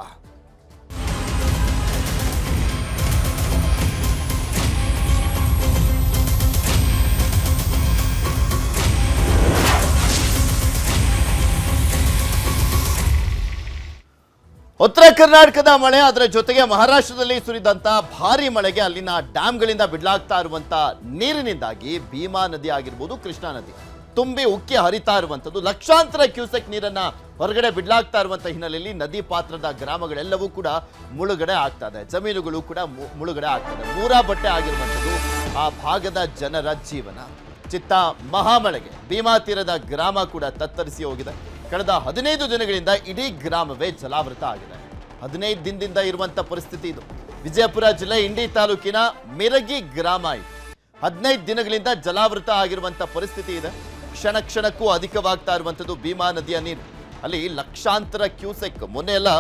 ಉತ್ತರ ಕರ್ನಾಟಕದ ಮಳೆ, ಅದರ ಜೊತೆಗೆ ಮಹಾರಾಷ್ಟ್ರದಲ್ಲಿ ಸುರಿದಂತ ಭಾರಿ ಮಳೆಗೆ ಅಲ್ಲಿನ ಡ್ಯಾಂಗಳಿಂದ ಬಿಡಲಾಗ್ತಾ ಇರುವಂತ ನೀರಿನಿಂದಾಗಿ ಭೀಮಾ ನದಿ ಆಗಿರ್ಬೋದು, ಕೃಷ್ಣಾ ನದಿ ತುಂಬಿ ಉಕ್ಕಿ ಹರಿತಾ ಇರುವಂತದ್ದು. ಲಕ್ಷಾಂತರ ಕ್ಯೂಸೆಕ್ ನೀರನ್ನ ಹೊರಗಡೆ ಬಿಡಲಾಗ್ತಾ ಇರುವಂತ ಹಿನ್ನೆಲೆಯಲ್ಲಿ ನದಿ ಪಾತ್ರದ ಗ್ರಾಮಗಳೆಲ್ಲವೂ ಕೂಡ ಮುಳುಗಡೆ ಆಗ್ತಾ ಇದೆ, ಜಮೀನುಗಳು ಕೂಡ ಮುಳುಗಡೆ ಆಗ್ತದೆ, ಮೂರಾ ಬಟ್ಟೆ ಆಗಿರುವಂಥದ್ದು ಆ ಭಾಗದ ಜನರ ಜೀವನ. ಚಿತ್ತ ಮಹಾಮಳೆಗೆ ಭೀಮಾ ತೀರದ ಗ್ರಾಮ ಕೂಡ ತತ್ತರಿಸಿ ಹೋಗಿದೆ. ಕಳೆದ 15 ದಿನಗಳಿಂದ ಇಡೀ ಗ್ರಾಮವೇ ಜಲಾವೃತ ಆಗಿದೆ. 15 ದಿನದಿಂದ ಇರುವಂತ ಪರಿಸ್ಥಿತಿ ಇದು. ವಿಜಯಪುರ ಜಿಲ್ಲೆ ಇಂಡಿ ತಾಲೂಕಿನ ಮಿರಗಿ ಗ್ರಾಮ ಇದು. 15 ದಿನಗಳಿಂದ ಜಲಾವೃತ ಆಗಿರುವಂತ ಪರಿಸ್ಥಿತಿ ಇದೆ. ಕ್ಷಣ ಕ್ಷಣಕ್ಕೂ ಅಧಿಕವಾಗ್ತಾ ಇರುವಂತದ್ದು ಭೀಮಾ ನದಿಯ ನೀರು. ಅಲ್ಲಿ ಲಕ್ಷಾಂತರ ಕ್ಯೂಸೆಕ್, ಮೊನ್ನೆ ಎಲ್ಲ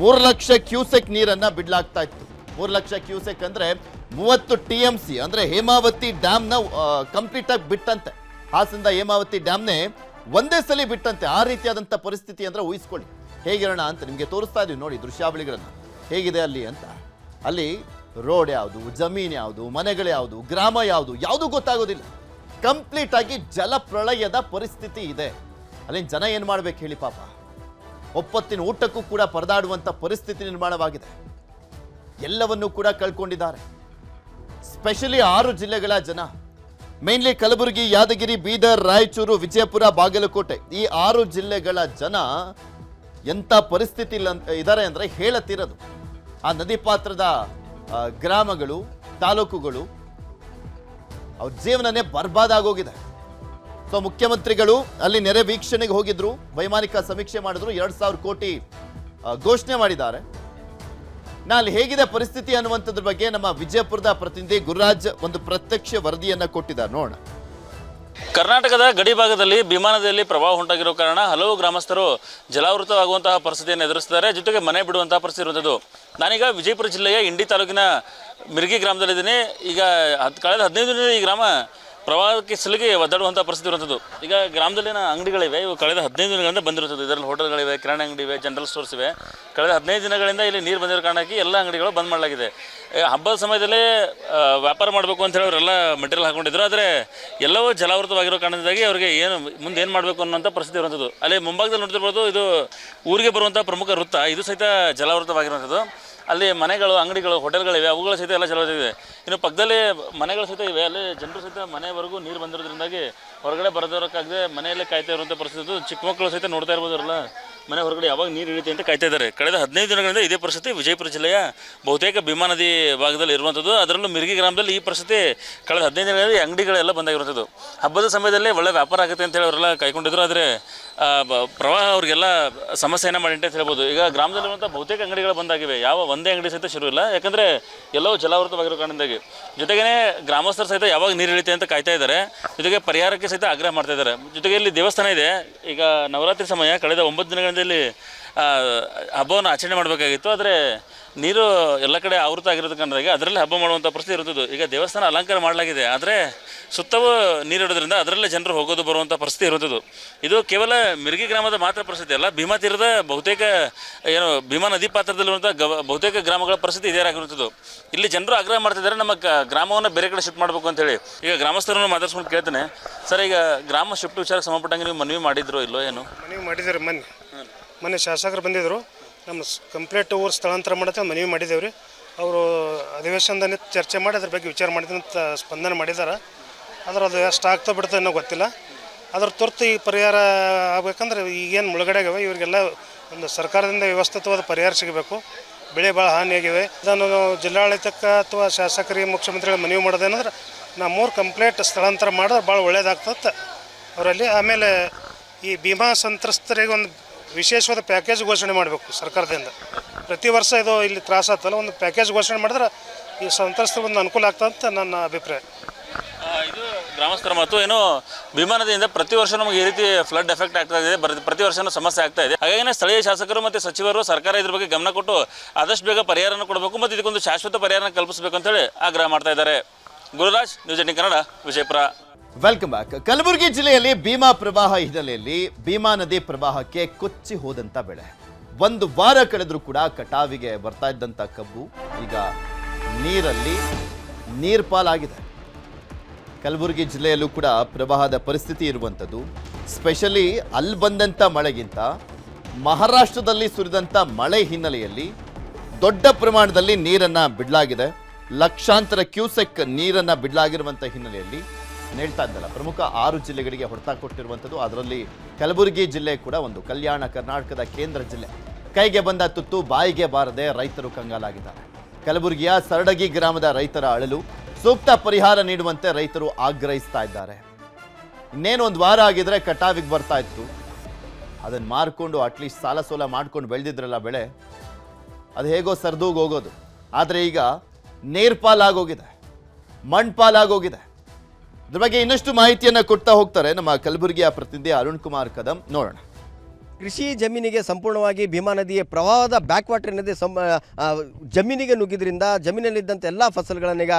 3 ಲಕ್ಷ ಕ್ಯೂಸೆಕ್ ನೀರನ್ನ ಬಿಡಲಾಗ್ತಾ ಇತ್ತು. 3 ಲಕ್ಷ ಕ್ಯೂಸೆಕ್ ಅಂದ್ರೆ 30 TMC ಅಂದ್ರೆ ಹೇಮಾವತಿ ಡ್ಯಾಮ್ನ ಕಂಪ್ಲೀಟ್ ಆಗಿ ಬಿಟ್ಟಂತೆ. ಹಾಸನದ ಹೇಮಾವತಿ ಡ್ಯಾಮ್ನೇ ಒಂದೇ ಸಲ ಬಿಟ್ಟಂತೆ. ಆ ರೀತಿಯಾದಂಥ ಪರಿಸ್ಥಿತಿ ಅಂದ್ರೆ ಊಹಿಸ್ಕೊಳ್ಳಿ ಹೇಗಿರೋಣ ಅಂತ. ನಿಮಗೆ ತೋರಿಸ್ತಾ ಇದೀವಿ ನೋಡಿ ದೃಶ್ಯಾವಳಿಗಳನ್ನು, ಹೇಗಿದೆ ಅಲ್ಲಿ ಅಂತ. ಅಲ್ಲಿ ರೋಡ್ ಯಾವುದು, ಜಮೀನು ಯಾವುದು, ಮನೆಗಳು ಯಾವುದು, ಗ್ರಾಮ ಯಾವುದು, ಯಾವುದು ಗೊತ್ತಾಗೋದಿಲ್ಲ. ಕಂಪ್ಲೀಟ್ ಆಗಿ ಜಲಪ್ರಳಯದ ಪರಿಸ್ಥಿತಿ ಇದೆ. ಅಲ್ಲಿನ ಜನ ಏನು ಮಾಡ್ಬೇಕು ಹೇಳಿ ಪಾಪ. ಒಪ್ಪತ್ತಿನ ಊಟಕ್ಕೂ ಕೂಡ ಪರದಾಡುವಂಥ ಪರಿಸ್ಥಿತಿ ನಿರ್ಮಾಣವಾಗಿದೆ. ಎಲ್ಲವನ್ನೂ ಕೂಡ ಕಳ್ಕೊಂಡಿದ್ದಾರೆ. ಸ್ಪೆಷಲಿ 6 ಜಿಲ್ಲೆಗಳ ಜನ, ಮೇನ್ಲಿ ಕಲಬುರಗಿ, ಯಾದಗಿರಿ, ಬೀದರ್, ರಾಯಚೂರು, ವಿಜಯಪುರ, ಬಾಗಲಕೋಟೆ, ಈ 6 ಜಿಲ್ಲೆಗಳ ಜನ ಎಂಥ ಪರಿಸ್ಥಿತಿ ಇದ್ದಾರೆ ಅಂದರೆ ಹೇಳತಿರೋದು. ಆ ನದಿ ಪಾತ್ರದ ಗ್ರಾಮಗಳು, ತಾಲೂಕುಗಳು, ಅವ್ರ ಜೀವನನೇ ಬರ್ಬಾದಾಗೋಗಿದೆ. ಸೊ ಮುಖ್ಯಮಂತ್ರಿಗಳು ಅಲ್ಲಿ ನೆರೆ ವೀಕ್ಷಣೆಗೆ ಹೋಗಿದ್ರು, ವೈಮಾನಿಕ ಸಮೀಕ್ಷೆ ಮಾಡಿದ್ರು, 2,000 ಕೋಟಿ ಘೋಷಣೆ ಮಾಡಿದ್ದಾರೆ. ಅಲ್ಲಿ ಹೇಗಿದೆ ಪರಿಸ್ಥಿತಿ ಅನ್ನುವಂಥದ್ರ ಬಗ್ಗೆ ನಮ್ಮ ವಿಜಯಪುರದ ಪ್ರತಿನಿಧಿ ಗುರುರಾಜ್ ಒಂದು ಪ್ರತ್ಯಕ್ಷ ವರದಿಯನ್ನ ಕೊಟ್ಟಿದ್ದಾರೆ, ನೋಡೋಣ. ಕರ್ನಾಟಕದ ಗಡಿ ಭಾಗದಲ್ಲಿ ಭೀಮಾ ನದಿಯಲ್ಲಿ ಪ್ರವಾಹ ಉಂಟಾಗಿರೋ ಕಾರಣ ಹಲವು ಗ್ರಾಮಸ್ಥರು ಜಲಾವೃತವಾಗುವಂತಹ ಪರಿಸ್ಥಿತಿಯನ್ನು ಎದುರಿಸಿದ್ದಾರೆ. ಜೊತೆಗೆ ಮನೆ ಬಿಡುವಂತಹ ಪರಿಸ್ಥಿತಿ ಇರುವಂಥದ್ದು. ನಾನೀಗ ವಿಜಯಪುರ ಜಿಲ್ಲೆಯ ಇಂಡಿ ತಾಲೂಕಿನ ಮಿರ್ಗಿ ಗ್ರಾಮದಲ್ಲಿದ್ದೀನಿ. ಈಗ ಕಳೆದ 15 ದಿನದಿಂದ ಈ ಗ್ರಾಮ ಪ್ರವಾಹಕ್ಕೆ ಸಿಲುಕಿ ಒದ್ದಾಡುವಂಥ ಪರಿಸ್ಥಿತಿ ಇರುವಂಥದ್ದು. ಈಗ ಗ್ರಾಮದಲ್ಲಿನ ಅಂಗಡಿಗಳಿವೆ, ಇವು ಕಳೆದ 15 ದಿನಗಳಿಂದ ಬಂದಿರುತ್ತದೆ. ಇದರಲ್ಲಿ ಹೋಟೆಲ್ಗಳಿವೆ, ಕಿರಾಣಿ ಅಂಗಡಿ ಇವೆ, ಜನರಲ್ ಸ್ಟೋರ್ಸ್ ಇವೆ. ಕಳೆದ 15 ದಿನಗಳಿಂದ ಇಲ್ಲಿ ನೀರು ಬಂದಿರೋ ಕಾರಣಕ್ಕೆ ಎಲ್ಲ ಅಂಗಡಿಗಳು ಬಂದ್ ಮಾಡಲಾಗಿದೆ. ಹಬ್ಬದ ಸಮಯದಲ್ಲೇ ವ್ಯಾಪಾರ ಮಾಡಬೇಕು ಅಂತ ಹೇಳಿ ಅವರೆಲ್ಲ ಮೆಟೀರಿಯಲ್ ಹಾಕೊಂಡಿದ್ರು. ಆದರೆ ಎಲ್ಲವೂ ಜಲಾವೃತವಾಗಿರೋ ಕಾರಣದಿಂದಾಗಿ ಅವರಿಗೆ ಮುಂದೆ ಏನು ಮಾಡಬೇಕು ಅನ್ನೋಂಥ ಪರಿಸ್ಥಿತಿ ಇರುವಂಥದ್ದು. ಅಲ್ಲಿ ಮುಂಭಾಗದಲ್ಲಿ ನೋಡ್ತಿರ್ಬೋದು, ಇದು ಊರಿಗೆ ಬರುವಂಥ ಪ್ರಮುಖ ವೃತ್ತ, ಇದು ಸಹಿತ ಜಲಾವೃತವಾಗಿರುವಂಥದ್ದು. ಅಲ್ಲಿ ಮನೆಗಳು, ಅಂಗಡಿಗಳು, ಹೋಟೆಲ್ಗಳಿವೆ, ಅವುಗಳು ಸಹಿತ ಎಲ್ಲ ಜಲಾವೃತವಿದೆ. ಇನ್ನು ಪಕ್ಕದಲ್ಲಿ ಮನೆಗಳು ಸಹಿತ ಇವೆ. ಅಲ್ಲಿ ಜನರು ಸಹಿತ ಮನೆವರೆಗೂ ನೀರು ಬಂದಿರೋದ್ರಿಂದಾಗಿ ಹೊರಗಡೆ ಬರೋದಕ್ಕಾಗದೆ ಮನೆಯಲ್ಲೇ ಕಾಯ್ತಾ ಇರುವಂಥ ಪರಿಸ್ಥಿತಿ. ಚಿಕ್ಕ ಮಕ್ಕಳು ಸಹಿತ ನೋಡ್ತಾ ಇರ್ಬೋದಲ್ಲ, ಮನೆ ಹೊರಗಡೆ ಯಾವಾಗ ನೀರು ಇಳಿಯುತ್ತೆ ಅಂತ ಕಾಯ್ತಾ ಇದ್ದಾರೆ. ಕಳೆದ 15 ದಿನಗಳಿಂದ ಇದೇ ಪರಿಸ್ಥಿತಿ ವಿಜಯಪುರ ಜಿಲ್ಲೆಯ ಬಹುತೇಕ ಭೀಮಾ ನದಿ ಭಾಗದಲ್ಲಿ ಇರುವಂಥದ್ದು. ಅದರಲ್ಲೂ ಮಿರ್ಗಿ ಗ್ರಾಮದಲ್ಲಿ ಈ ಪರಿಸ್ಥಿತಿ ಕಳೆದ 15 ದಿನಗಳಲ್ಲಿ ಅಂಗಡಿಗಳೆಲ್ಲ ಬಂದಾಗಿರುವಂಥದ್ದು. ಹಬ್ಬದ ಸಮಯದಲ್ಲಿ ಒಳ್ಳೆ ವ್ಯಾಪಾರ ಆಗುತ್ತೆ ಅಂತೇಳಿ ಅವರೆಲ್ಲ ಕಾಯ್ಕೊಂಡಿದ್ರು. ಆದರೆ ಪ್ರವಾಹ ಅವರಿಗೆಲ್ಲ ಸಮಸ್ಯೆಯನ್ನು ಮಾಡಿ ಅಂತ ಹೇಳ್ಬೋದು. ಈಗ ಗ್ರಾಮದಲ್ಲಿರುವಂಥ ಬಹುತೇಕ ಅಂಗಡಿಗಳು ಬಂದಾಗಿವೆ. ಯಾವ ಒಂದೇ ಅಂಗಡಿ ಸಹಿತ ಶುರು ಇಲ್ಲ, ಯಾಕಂದರೆ ಎಲ್ಲವೂ ಜಲಾವೃತವಾಗಿರೋ ಕಾರಣದಿಂದಾಗಿ. ಜೊತೆಗೇ ಗ್ರಾಮಸ್ಥರು ಸಹಿತ ಯಾವಾಗ ನೀರು ಇಳಿತೆ ಅಂತ ಕಾಯ್ತಾ ಇದ್ದಾರೆ. ಜೊತೆಗೆ ಪರಿಹಾರಕ್ಕೆ ಸಹಿತ ಆಗ್ರಹ ಮಾಡ್ತಾ ಇದ್ದಾರೆ. ಜೊತೆಗೆ ಇಲ್ಲಿ ದೇವಸ್ಥಾನ ಇದೆ. ಈಗ ನವರಾತ್ರಿ ಸಮಯ, ಕಳೆದ 9 ದಿನಗಳಿಂದ ಇಲ್ಲಿ ಹಬ್ಬವನ್ನು ಆಚರಣೆ ಮಾಡಬೇಕಾಗಿತ್ತು. ಆದರೆ ನೀರು ಎಲ್ಲ ಕಡೆ ಆವೃತ ಆಗಿರೋದು ಕಾರಣದಾಗಿ ಅದರಲ್ಲೇ ಹಬ್ಬ ಮಾಡುವಂಥ ಪರಿಸ್ಥಿತಿ ಇರುತ್ತದೆ. ಈಗ ದೇವಸ್ಥಾನ ಅಲಂಕಾರ ಮಾಡಲಾಗಿದೆ, ಆದರೆ ಸುತ್ತವೂ ನೀರಿಡೋದ್ರಿಂದ ಅದರಲ್ಲೇ ಜನರು ಹೋಗೋದು ಬರುವಂಥ ಪರಿಸ್ಥಿತಿ ಇರುತ್ತದೆ. ಇದು ಕೇವಲ ಮಿರ್ಗಿ ಗ್ರಾಮದ ಮಾತ್ರ ಪರಿಸ್ಥಿತಿ ಅಲ್ಲ, ಭೀಮಾ ತೀರದ ಬಹುತೇಕ ಭೀಮಾ ನದಿ ಪಾತ್ರದಲ್ಲಿರುವಂಥ ಬಹುತೇಕ ಗ್ರಾಮಗಳ ಪರಿಸ್ಥಿತಿ ಇದೇ ಆಗಿರುತ್ತದೆ. ಇಲ್ಲಿ ಜನರು ಆಗ್ರಹ ಮಾಡ್ತಿದ್ದಾರೆ, ನಮ್ಮ ಗ್ರಾಮವನ್ನು ಬೇರೆ ಕಡೆ ಶಿಫ್ಟ್ ಮಾಡಬೇಕು ಅಂತೇಳಿ. ಈಗ ಗ್ರಾಮಸ್ಥರನ್ನು ಮಾತಾಡ್ಸ್ಕೊಂಡು ಕೇಳ್ತೇನೆ. ಸರ್, ಈಗ ಗ್ರಾಮ ಶಿಫ್ಟ್ ವಿಚಾರಕ್ಕೆ ಸಂಬಂಧಪಟ್ಟಂಗೆ ನೀವು ಮನವಿ ಮಾಡಿದ್ರು ಇಲ್ಲೋ ಏನು? ಮನವಿ ಮಾಡಿದ್ದಾರೆ. ಮೊನ್ನೆ ಶಾಸಕರು ಬಂದಿದ್ದರು, ನಮ್ಮ ಕಂಪ್ಲೀಟ್ ಊರು ಸ್ಥಳಾಂತರ ಮಾಡತ್ತೆ ಮನವಿ ಮಾಡಿದ್ದೇವೆ ರೀ. ಅವರು ಅಧಿವೇಶನದಲ್ಲಿ ಚರ್ಚೆ ಮಾಡಿ ಅದ್ರ ಬಗ್ಗೆ ವಿಚಾರ ಮಾಡಿದ್ರೆ ಅಂತ ಸ್ಪಂದನೆ ಮಾಡಿದ್ದಾರೆ. ಆದರೆ ಅದು ಎಷ್ಟು ಆಗ್ತಾ ಬಿಡ್ತದೆ ಅನ್ನೋ ಗೊತ್ತಿಲ್ಲ. ಅದ್ರ ತುರ್ತು ಈ ಪರಿಹಾರ ಆಗಬೇಕಂದ್ರೆ ಈಗೇನು ಮುಳುಗಡೆ ಆಗಿವೆ ಇವರಿಗೆಲ್ಲ ಒಂದು ಸರ್ಕಾರದಿಂದ ವ್ಯವಸ್ಥಿತವಾದ ಪರಿಹಾರ ಸಿಗಬೇಕು. ಬೆಳೆ ಭಾಳ ಹಾನಿಯಾಗಿವೆ. ಇದನ್ನು ಜಿಲ್ಲಾಡಳಿತಕ್ಕೆ ಅಥವಾ ಶಾಸಕರಿಗೆ ಮುಖ್ಯಮಂತ್ರಿಗಳು ಮನವಿ ಮಾಡೋದೇನಂದ್ರೆ ನಮ್ಮೂರು ಕಂಪ್ಲೀಟ್ ಸ್ಥಳಾಂತರ ಮಾಡಿದ್ರೆ ಭಾಳ ಒಳ್ಳೇದಾಗ್ತದೆ ಅವರಲ್ಲಿ. ಆಮೇಲೆ ಈ ಭೀಮಾ ಸಂತ್ರಸ್ತರಿಗೆ ಒಂದು ವಿಶೇಷವಾದ ಪ್ಯಾಕೇಜ್ ಘೋಷಣೆ ಮಾಡಬೇಕು ಸರ್ಕಾರದಿಂದ. ಪ್ರತಿ ವರ್ಷ ಇದು ಇಲ್ಲಿ ತ್ರಾಸ ಆಗ್ತಲ್ಲ, ಒಂದು ಪ್ಯಾಕೇಜ್ ಘೋಷಣೆ ಮಾಡಿದ್ರೆ ಈ ಸಂತ್ರಸ್ತರಿಗೆ ಒಂದು ಅನುಕೂಲ ಆಗ್ತದೆ ಅಂತ ನನ್ನ ಅಭಿಪ್ರಾಯ. ಇದು ಗ್ರಾಮಸ್ಥರ ಮಾತು. ಏನೋ ಭೀಮಾ ನದಿಯಿಂದ ಪ್ರತಿ ವರ್ಷ ನಮಗೆ ಈ ರೀತಿ ಫ್ಲಡ್ ಎಫೆಕ್ಟ್ ಆಗ್ತಾ ಇದೆ, ಪ್ರತಿ ವರ್ಷನೂ ಸಮಸ್ಯೆ ಆಗ್ತಾ ಇದೆ. ಹಾಗಾಗಿ ಸ್ಥಳೀಯ ಶಾಸಕರು ಮತ್ತು ಸಚಿವರು, ಸರ್ಕಾರ ಇದ್ರ ಬಗ್ಗೆ ಗಮನ ಕೊಟ್ಟು ಆದಷ್ಟು ಬೇಗ ಪರಿಹಾರನ ಕೊಡಬೇಕು ಮತ್ತು ಇದಕ್ಕೊಂದು ಶಾಶ್ವತ ಪರಿಹಾರನ ಕಲ್ಪಿಸಬೇಕು ಅಂತೇಳಿ ಆಗ್ರಹ ಮಾಡ್ತಾ ಇದ್ದಾರೆ. Gururaj, news 18 Kannada, Vijayapura. Welcome back. Kalaburagi ಜಿಲ್ಲೆಯಲ್ಲಿ ಭೀಮಾ ಪ್ರವಾಹ ಹಿನ್ನೆಲೆಯಲ್ಲಿ ಭೀಮಾ ನದಿ ಪ್ರವಾಹಕ್ಕೆ ಕೊಚ್ಚಿ ಹೋದಂತ ಬೆಳೆ 1 ವಾರ ಕಳೆದ್ರೂ ಕೂಡ ಕಟಾವಿಗೆ ಬರ್ತಾ ಇದ್ದಂತ ಕಬ್ಬು ಈಗ ನೀರಲ್ಲಿ ನೀರ್ಪಾಲಾಗಿದೆ. ಕಲಬುರಗಿ ಜಿಲ್ಲೆಯಲ್ಲೂ ಕೂಡ ಪ್ರವಾಹದ ಪರಿಸ್ಥಿತಿ ಇರುವಂಥದ್ದು. ಸ್ಪೆಷಲಿ ಅಲ್ಲಿ ಬಂದಂಥ ಮಳೆಗಿಂತ ಮಹಾರಾಷ್ಟ್ರದಲ್ಲಿ ಸುರಿದಂಥ ಮಳೆ ಹಿನ್ನೆಲೆಯಲ್ಲಿ ದೊಡ್ಡ ಪ್ರಮಾಣದಲ್ಲಿ ನೀರನ್ನು ಬಿಡಲಾಗಿದೆ. ಲಕ್ಷಾಂತರ ಕ್ಯೂಸೆಕ್ ನೀರನ್ನು ಬಿಡಲಾಗಿರುವಂಥ ಹಿನ್ನೆಲೆಯಲ್ಲಿ ಹೇಳ್ತಾ ಇದ್ದಲ್ಲ, ಪ್ರಮುಖ 6 ಜಿಲ್ಲೆಗಳಿಗೆ ಹೊಡೆತ ಕೊಟ್ಟಿರುವಂಥದ್ದು. ಅದರಲ್ಲಿ ಕಲಬುರಗಿ ಜಿಲ್ಲೆ ಕೂಡ ಒಂದು. ಕಲ್ಯಾಣ ಕರ್ನಾಟಕದ ಕೇಂದ್ರ ಜಿಲ್ಲೆ. ಕೈಗೆ ಬಂದ ತುತ್ತು ಬಾಯಿಗೆ ಬಾರದೆ ರೈತರು ಕಂಗಾಲಾಗಿದ್ದಾರೆ. ಕಲಬುರಗಿಯ ಸರಡಗಿ ಗ್ರಾಮದ ರೈತರ ಅಳಲು, ಸೂಕ್ತ ಪರಿಹಾರ ನೀಡುವಂತೆ ರೈತರು ಆಗ್ರಹಿಸ್ತಾ ಇದ್ದಾರೆ. ಇನ್ನೇನು 1 ವಾರ ಆಗಿದ್ರೆ ಕಟಾವಿಗೆ ಬರ್ತಾ ಇತ್ತು. ಅದನ್ನು ಮಾರ್ಕೊಂಡು ಅಟ್ಲೀಸ್ಟ್ ಸಾಲ ಸೋಲ ಮಾಡ್ಕೊಂಡು ಬೆಳೆದಿದ್ರಲ್ಲ ಬೆಳೆ, ಅದು ಹೇಗೋ ಸರ್ದೂಗ್ ಹೋಗೋದು. ಆದರೆ ಈಗ ನೀರ್ಪಾಲಾಗೋಗಿದೆ, ಮಣ್ಪಾಲಾಗೋಗಿದೆ. ಇದ್ರ ಬಗ್ಗೆ ಇನ್ನಷ್ಟು ಮಾಹಿತಿಯನ್ನು ಕೊಡ್ತಾ ಹೋಗ್ತಾರೆ ನಮ್ಮ ಕಲಬುರಗಿಯ ಪ್ರತಿನಿಧಿ ಅರುಣ್ ಕುಮಾರ್ ಕದಂ. ನೋಡೋಣ. ಕೃಷಿ ಜಮೀನಿಗೆ ಸಂಪೂರ್ಣವಾಗಿ ಭೀಮಾ ನದಿಯ ಪ್ರವಾಹದ ಬ್ಯಾಕ್ ವಾಟರ್ ನದಿ ಜಮೀನಿಗೆ ನುಗ್ಗಿದ್ರಿಂದ ಜಮೀನಲ್ಲಿದ್ದಂಥ ಎಲ್ಲ ಫಸಲುಗಳನ್ನೀಗ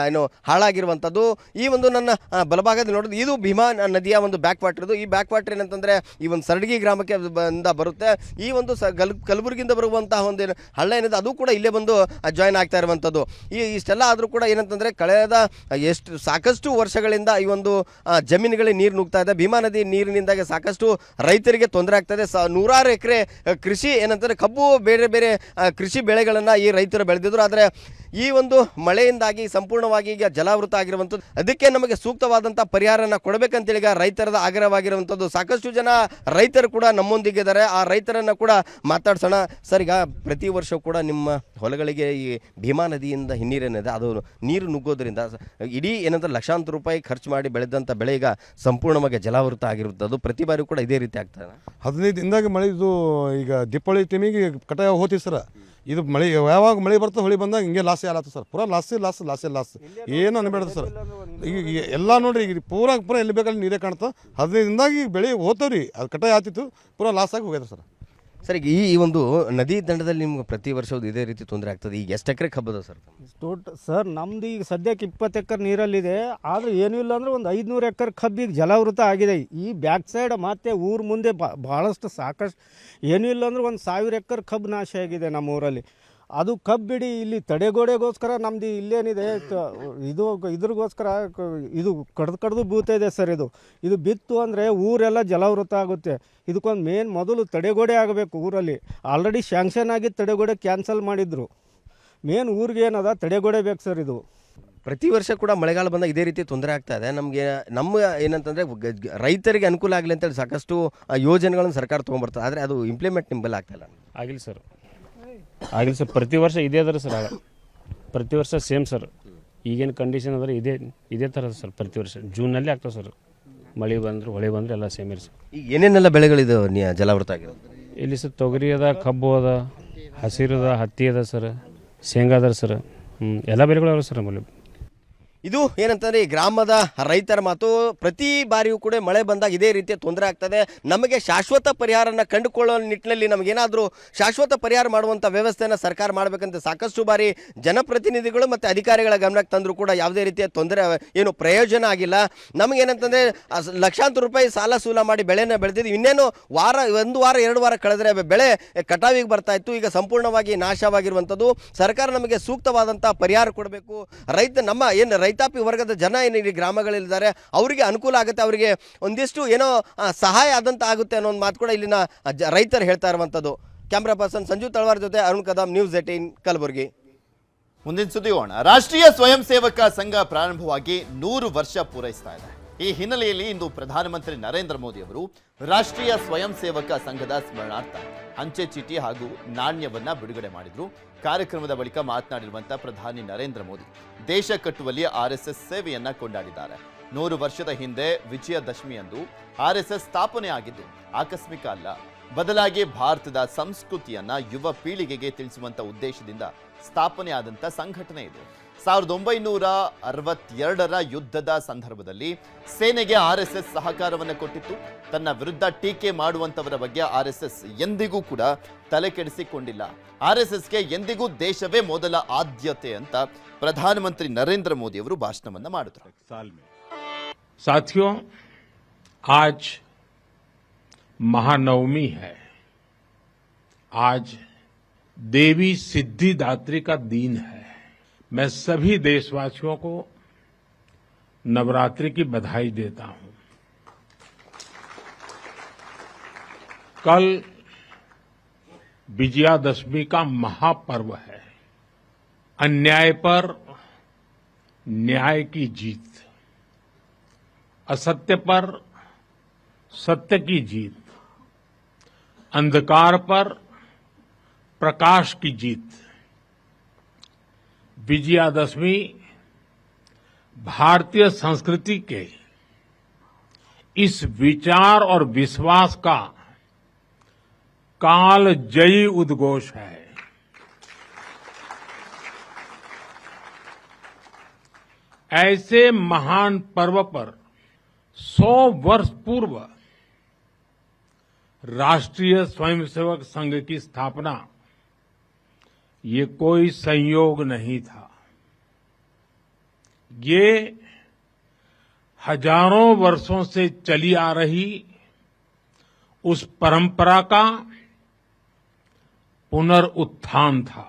ಏನು ಹಾಳಾಗಿರುವಂಥದ್ದು. ಈ ಒಂದು ನನ್ನ ಬಲಭಾಗದಲ್ಲಿ ನೋಡೋದು ಇದು ಭೀಮಾ ನದಿಯ ಒಂದು ಬ್ಯಾಕ್ ವಾಟರ್. ಇದು ಈ ಬ್ಯಾಕ್ ವಾಟರ್ ಏನಂತಂದರೆ ಈ ಒಂದು ಸರಡಗಿ ಗ್ರಾಮಕ್ಕೆ ಬರುತ್ತೆ. ಈ ಒಂದು ಕಲಬುರಗಿಯಿಂದ ಬರುವಂತಹ ಒಂದು ಹಳ್ಳ ಏನಿದೆ ಅದು ಕೂಡ ಇಲ್ಲೇ ಬಂದು ಜಾಯ್ನ್ ಆಗ್ತಾ ಇರುವಂಥದ್ದು. ಇಷ್ಟೆಲ್ಲ ಆದರೂ ಕೂಡ ಏನಂತಂದರೆ ಕಳೆದ ಸಾಕಷ್ಟು ವರ್ಷಗಳಿಂದ ಈ ಒಂದು ಜಮೀನುಗಳಿಗೆ ನೀರು ನುಗ್ತಾ ಇದೆ. ಭೀಮಾ ನದಿ ನೀರಿನಿಂದಾಗಿ ಸಾಕಷ್ಟು ರೈತರಿಗೆ ತೊಂದರೆ ಆಗ್ತಾ ಇದೆ. 100 ಎಕರೆ ಕೃಷಿ ಏನಂತಾರೆ ಕಬ್ಬು ಬೇರೆ ಬೇರೆ ಕೃಷಿ ಬೆಳೆಗಳನ್ನು ಈ ರೈತರು ಬೆಳೆದಿದ್ರು. ಆದರೆ ಈ ಒಂದು ಮಳೆಯಿಂದಾಗಿ ಸಂಪೂರ್ಣವಾಗಿ ಈಗ ಜಲಾವೃತ ಆಗಿರುವಂಥದ್ದು. ಅದಕ್ಕೆ ನಮಗೆ ಸೂಕ್ತವಾದಂಥ ಪರಿಹಾರನ ಕೊಡಬೇಕಂತೇಳಿ ಈಗ ರೈತರದ ಆಗ್ರಹವಾಗಿರುವಂಥದ್ದು. ಸಾಕಷ್ಟು ಜನ ರೈತರು ಕೂಡ ನಮ್ಮೊಂದಿಗಿದ್ದಾರೆ. ಆ ರೈತರನ್ನು ಕೂಡ ಮಾತಾಡ್ಸೋಣ. ಸರ್, ಈಗ ಪ್ರತಿ ವರ್ಷ ಕೂಡ ನಿಮ್ಮ ಹೊಲಗಳಿಗೆ ಈ ಭೀಮಾ ನದಿಯಿಂದ ಹಿನ್ನೀರೇನಿದೆ ಅದು ನೀರು ನುಗ್ಗೋದ್ರಿಂದ ಇಡೀ ಏನಂದ್ರೆ ಲಕ್ಷಾಂತರ ರೂಪಾಯಿ ಖರ್ಚು ಮಾಡಿ ಬೆಳೆದಂಥ ಬೆಳೆ ಈಗ ಸಂಪೂರ್ಣವಾಗಿ ಜಲಾವೃತ ಆಗಿರುತ್ತದೆ. ಪ್ರತಿ ಬಾರಿ ಕೂಡ ಇದೇ ರೀತಿ ಆಗ್ತದೆ. 15 ದಿನದಾಗ ಮಳೆ ಇದು ಈಗ ದೀಪಾವಳಿ ಟೈಮಿಗೆ ಕಟಾವು ಹೋಗ್ತೀವಿ ಸರ್. ಇದು ಮಳೆ ಯಾವಾಗ ಮಳೆ ಬರ್ತದೆ ಹೊಳಿ ಬಂದಾಗ ಹಿಂಗೆ ಲಾಸೇ ಆಲತ್ತ ಸರ್. ಪೂರಾ ಲಾಸ್ ಏನು ಅನ್ಬೇಡ್ದು ಸರ್. ಈಗ ಎಲ್ಲ ನೋಡ್ರಿ ಈಗ ಪೂರ ಎಲ್ಲಿ ಬೇಕಲ್ಲಿ ನೀರೇ ಕಾಣ್ತಾ. 15 ದಿನದಾಗ ಈಗ ಬೆಳೆ ಹೋಗ್ತಾವ್ರಿ, ಅದು ಕಟಾವು ಆಗ್ತಿತ್ತು, ಪೂರಾ ಲಾಸ್ ಆಗಿ ಹೋಗ್ಯದ ಸರ್. ಸರ್, ಈಗ ಈ ಒಂದು ನದಿ ದಂಡದಲ್ಲಿ ನಿಮ್ಗೆ ಪ್ರತಿ ವರ್ಷ ಇದೇ ರೀತಿ ತೊಂದರೆ ಆಗ್ತದೆ. ಈಗ ಎಷ್ಟು ಎಕರೆ ಕಬ್ಬದ ಸರ್? ಸರ್, ನಮ್ದು ಈಗ ಸದ್ಯಕ್ಕೆ 20 ಎಕರೆ ನೀರಲ್ಲಿದೆ. ಆದರೆ ಏನೂ ಇಲ್ಲ ಅಂದರೆ ಒಂದು 500 ಎಕರೆ ಕಬ್ಬಿಗೆ ಜಲಾವೃತ ಆಗಿದೆ. ಈ ಬ್ಯಾಕ್ ಸೈಡ್ ಮತ್ತು ಊರ ಮುಂದೆ ಭಾಳಷ್ಟು ಸಾಕಷ್ಟು ಏನೂ ಇಲ್ಲ ಅಂದರೆ ಒಂದು 1000 ಎಕರೆ ಕಬ್ಬು ನಾಶ ಆಗಿದೆ ನಮ್ಮ ಊರಲ್ಲಿ. ಅದು ಕಬ್ಬಿಡಿ ಇಲ್ಲಿ ತಡೆಗೋಡೆಗೋಸ್ಕರ ನಮ್ಮದು ಇಲ್ಲೇನಿದೆ ಇದ್ರಿಗೋಸ್ಕರ ಇದು ಕಡ್ದು ಬೀಳ್ತಾ ಇದೆ ಸರ್. ಇದು ಬಿತ್ತು ಅಂದರೆ ಊರೆಲ್ಲ ಜಲಾವೃತ ಆಗುತ್ತೆ. ಇದಕ್ಕೊಂದು ಮೇನ್ ಮೊದಲು ತಡೆಗೋಡೆ ಆಗಬೇಕು ಊರಲ್ಲಿ. ಆಲ್ರೆಡಿ ಸ್ಯಾಂಕ್ಷನ್ ಆಗಿ ತಡೆಗೋಡೆ ಕ್ಯಾನ್ಸಲ್ ಮಾಡಿದ್ರು. ಮೇನ್ ಊರಿಗೆ ಏನದ ತಡೆಗೋಡೆ ಬೇಕು ಸರ್. ಇದು ಪ್ರತಿ ವರ್ಷ ಕೂಡ ಮಳೆಗಾಲ ಬಂದಾಗ ಇದೇ ರೀತಿ ತೊಂದರೆ ಆಗ್ತಾ ಇದೆ ನಮಗೆ. ನಮ್ಮ ಏನಂತಂದರೆ ರೈತರಿಗೆ ಅನುಕೂಲ ಆಗಲಿ ಅಂತೇಳಿ ಸಾಕಷ್ಟು ಯೋಜನೆಗಳನ್ನು ಸರ್ಕಾರ ತೊಗೊಂಬರ್ತದೆ, ಆದರೆ ಅದು ಇಂಪ್ಲಿಮೆಂಟ್ ನಿಂಬಲ್ಲಿ ಆಗ್ತಾಯಿಲ್ಲ. ಆಗಿಲ್ಲ ಸರ್ ಪ್ರತಿ ವರ್ಷ ಇದೇ ಥರ ಸರ್, ಪ್ರತಿ ವರ್ಷ ಸೇಮ್ ಸರ್. ಈಗೇನು ಕಂಡೀಷನ್ ಅಂದರೆ ಇದೇ ಥರ ಸರ್. ಪ್ರತಿ ವರ್ಷ ಜೂನಲ್ಲಿ ಆಗ್ತದೆ ಸರ್, ಮಳೆ ಬಂದರು ಹೊಳೆ ಬಂದರೆ ಎಲ್ಲ ಸೇಮ್ ಇರಿ ಸರ್. ಈಗ ಏನೇನೆಲ್ಲ ಬೆಳೆಗಳಿದು ಜಲಾವೃತ ಆಗಿರೋದು? ಇಲ್ಲಿ ಸರ್ ತೊಗರಿ ಅದ, ಕಬ್ಬು ಅದ, ಹಸಿರು ಅದ, ಹತ್ತಿ ಅದ ಸರ್, ಶೇಂಗಾ ಅದ ಸರ್. ಎಲ್ಲ ಬೆಳೆಗಳು ಅವ ಸರ್ ನಮ್ಮಲ್ಲಿ. ಇದು ಏನಂತಂದರೆ ಈ ಗ್ರಾಮದ ರೈತರ ಮಾತು. ಪ್ರತಿ ಬಾರಿಯೂ ಕೂಡ ಮಳೆ ಬಂದಾಗ ಇದೇ ರೀತಿಯ ತೊಂದರೆ ಆಗ್ತದೆ. ನಮಗೆ ಶಾಶ್ವತ ಪರಿಹಾರನ ಕಂಡುಕೊಳ್ಳೋ ನಿಟ್ಟಿನಲ್ಲಿ ನಮಗೇನಾದರೂ ಶಾಶ್ವತ ಪರಿಹಾರ ಮಾಡುವಂಥ ವ್ಯವಸ್ಥೆಯನ್ನು ಸರ್ಕಾರ ಮಾಡಬೇಕಂತ ಸಾಕಷ್ಟು ಬಾರಿ ಜನಪ್ರತಿನಿಧಿಗಳು ಮತ್ತು ಅಧಿಕಾರಿಗಳ ಗಮನಕ್ಕೆ ತಂದರೂ ಕೂಡ ಯಾವುದೇ ರೀತಿಯ ತೊಂದರೆ ಏನು ಪ್ರಯೋಜನ ಆಗಿಲ್ಲ. ನಮಗೇನಂತಂದರೆ ಲಕ್ಷಾಂತರ ರೂಪಾಯಿ ಸಾಲ ಸೂಲ ಮಾಡಿ ಬೆಳೆನ ಬೆಳೆದಿದ್ದು ಇನ್ನೇನು ಒಂದು ವಾರ 2 ವಾರ ಕಳೆದರೆ ಬೆಳೆ ಕಟಾವಿಗೆ ಬರ್ತಾ ಇತ್ತು. ಈಗ ಸಂಪೂರ್ಣವಾಗಿ ನಾಶವಾಗಿರುವಂಥದ್ದು. ಸರ್ಕಾರ ನಮಗೆ ಸೂಕ್ತವಾದಂಥ ಪರಿಹಾರ ಕೊಡಬೇಕು. ನಮ್ಮ ರೈತಾಪಿ ವರ್ಗದ ಜನ ಏನು ಈ ಗ್ರಾಮಗಳಲ್ಲಿದ್ದಾರೆ ಅವರಿಗೆ ಅನುಕೂಲ ಆಗುತ್ತೆ, ಅವರಿಗೆ ಒಂದಿಷ್ಟು ಏನೋ ಸಹಾಯ ಆದಂತ ಆಗುತ್ತೆ ಅನ್ನೋ ಒಂದು ಮಾತು ಕೂಡ ಇಲ್ಲಿನ ರೈತರು ಹೇಳ್ತಾ ಇರುವಂಥದ್ದು. ಕ್ಯಾಮ್ರಾ ಪರ್ಸನ್ ಸಂಜು ತಳವಾರ್ ಜೊತೆ ಅರುಣ್ ಕದಂ, ನ್ಯೂಸ್ 18 ಕಲಬುರಗಿ. ಮುಂದಿನ ಸುದ್ದಿ ಹೋಗೋಣ. ರಾಷ್ಟ್ರೀಯ ಸ್ವಯಂ ಸೇವಕ ಸಂಘ ಪ್ರಾರಂಭವಾಗಿ 100 ವರ್ಷ ಪೂರೈಸ್ತಾ ಇದೆ. ಈ ಹಿನ್ನೆಲೆಯಲ್ಲಿ ಇಂದು ಪ್ರಧಾನಮಂತ್ರಿ ನರೇಂದ್ರ ಮೋದಿ ಅವರು ರಾಷ್ಟ್ರೀಯ ಸ್ವಯಂ ಸೇವಕ ಸಂಘದ ಸ್ಮರಣಾರ್ಥ ಅಂಚೆ ಚೀಟಿ ಹಾಗೂ ನಾಣ್ಯವನ್ನ ಬಿಡುಗಡೆ ಮಾಡಿದ್ರು. ಕಾರ್ಯಕ್ರಮದ ಬಳಿಕ ಮಾತನಾಡಿರುವಂತಹ ಪ್ರಧಾನಿ ನರೇಂದ್ರ ಮೋದಿ ದೇಶ ಕಟ್ಟುವಲ್ಲಿ RSS ಸೇವೆಯನ್ನ ಕೊಂಡಾಡಿದ್ದಾರೆ. 100 ವರ್ಷದ ಹಿಂದೆ ವಿಜಯದಶಮಿಯಂದು RSS ಸ್ಥಾಪನೆ ಆಗಿದ್ದು ಆಕಸ್ಮಿಕ ಅಲ್ಲ, ಬದಲಾಗಿ ಭಾರತದ ಸಂಸ್ಕೃತಿಯನ್ನ ಯುವ ಪೀಳಿಗೆಗೆ ತಿಳಿಸುವಂತ ಉದ್ದೇಶದಿಂದ ಸ್ಥಾಪನೆ ಆದಂತ ಸಂಘಟನೆ ಇದು. 1962ರ ಯುದ್ಧದ ಸಂದರ್ಭದಲ್ಲಿ ಸೇನೆಗೆ RSS ಸಹಕಾರವನ್ನು ಕೊಟ್ಟಿತ್ತು. ತನ್ನ ವಿರುದ್ಧ ಟೀಕೆ ಮಾಡುವಂತವರ ಬಗ್ಗೆ RSS ಎಂದಿಗೂ ಕೂಡ ತಲೆ ಕೆಡಿಸಿಕೊಂಡಿಲ್ಲ. RSSಗೆ ಎಂದಿಗೂ ದೇಶವೇ ಮೊದಲ ಆದ್ಯತೆ ಅಂತ ಪ್ರಧಾನಮಂತ್ರಿ ನರೇಂದ್ರ ಮೋದಿ ಅವರು ಭಾಷಣವನ್ನ ಮಾಡಿದ್ರು. साथियों, आज महानवमी है. आज देवी सिद्धिदात्री का दिन है. मैं सभी देशवासियों को नवरात्रि की बधाई देता हूं. कल विजयादशमी का महापर्व है. अन्याय पर न्याय की जीत, असत्य पर सत्य की जीत, अंधकार पर प्रकाश की जीत. विजयादशमी भारतीय संस्कृति के इस विचार और विश्वास का कालजयी उद्घोष है. ऐसे महान पर्व पर 100 वर्ष पूर्व राष्ट्रीय स्वयंसेवक संघ की स्थापना ये कोई संयोग नहीं था. ये हजारों वर्षों से चली आ रही उस परंपरा का पुनरुत्थान था,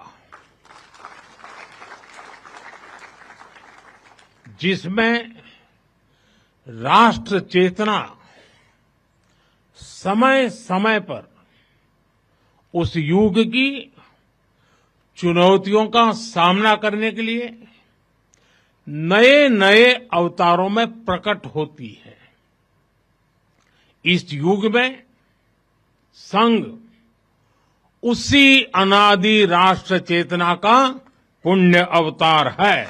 जिसमें राष्ट्र चेतना समय समय पर उस युग की चुनौतियों का सामना करने के लिए नए नए अवतारों में प्रकट होती है. इस युग में संघ उसी अनादि राष्ट्र चेतना का पुण्य अवतार है.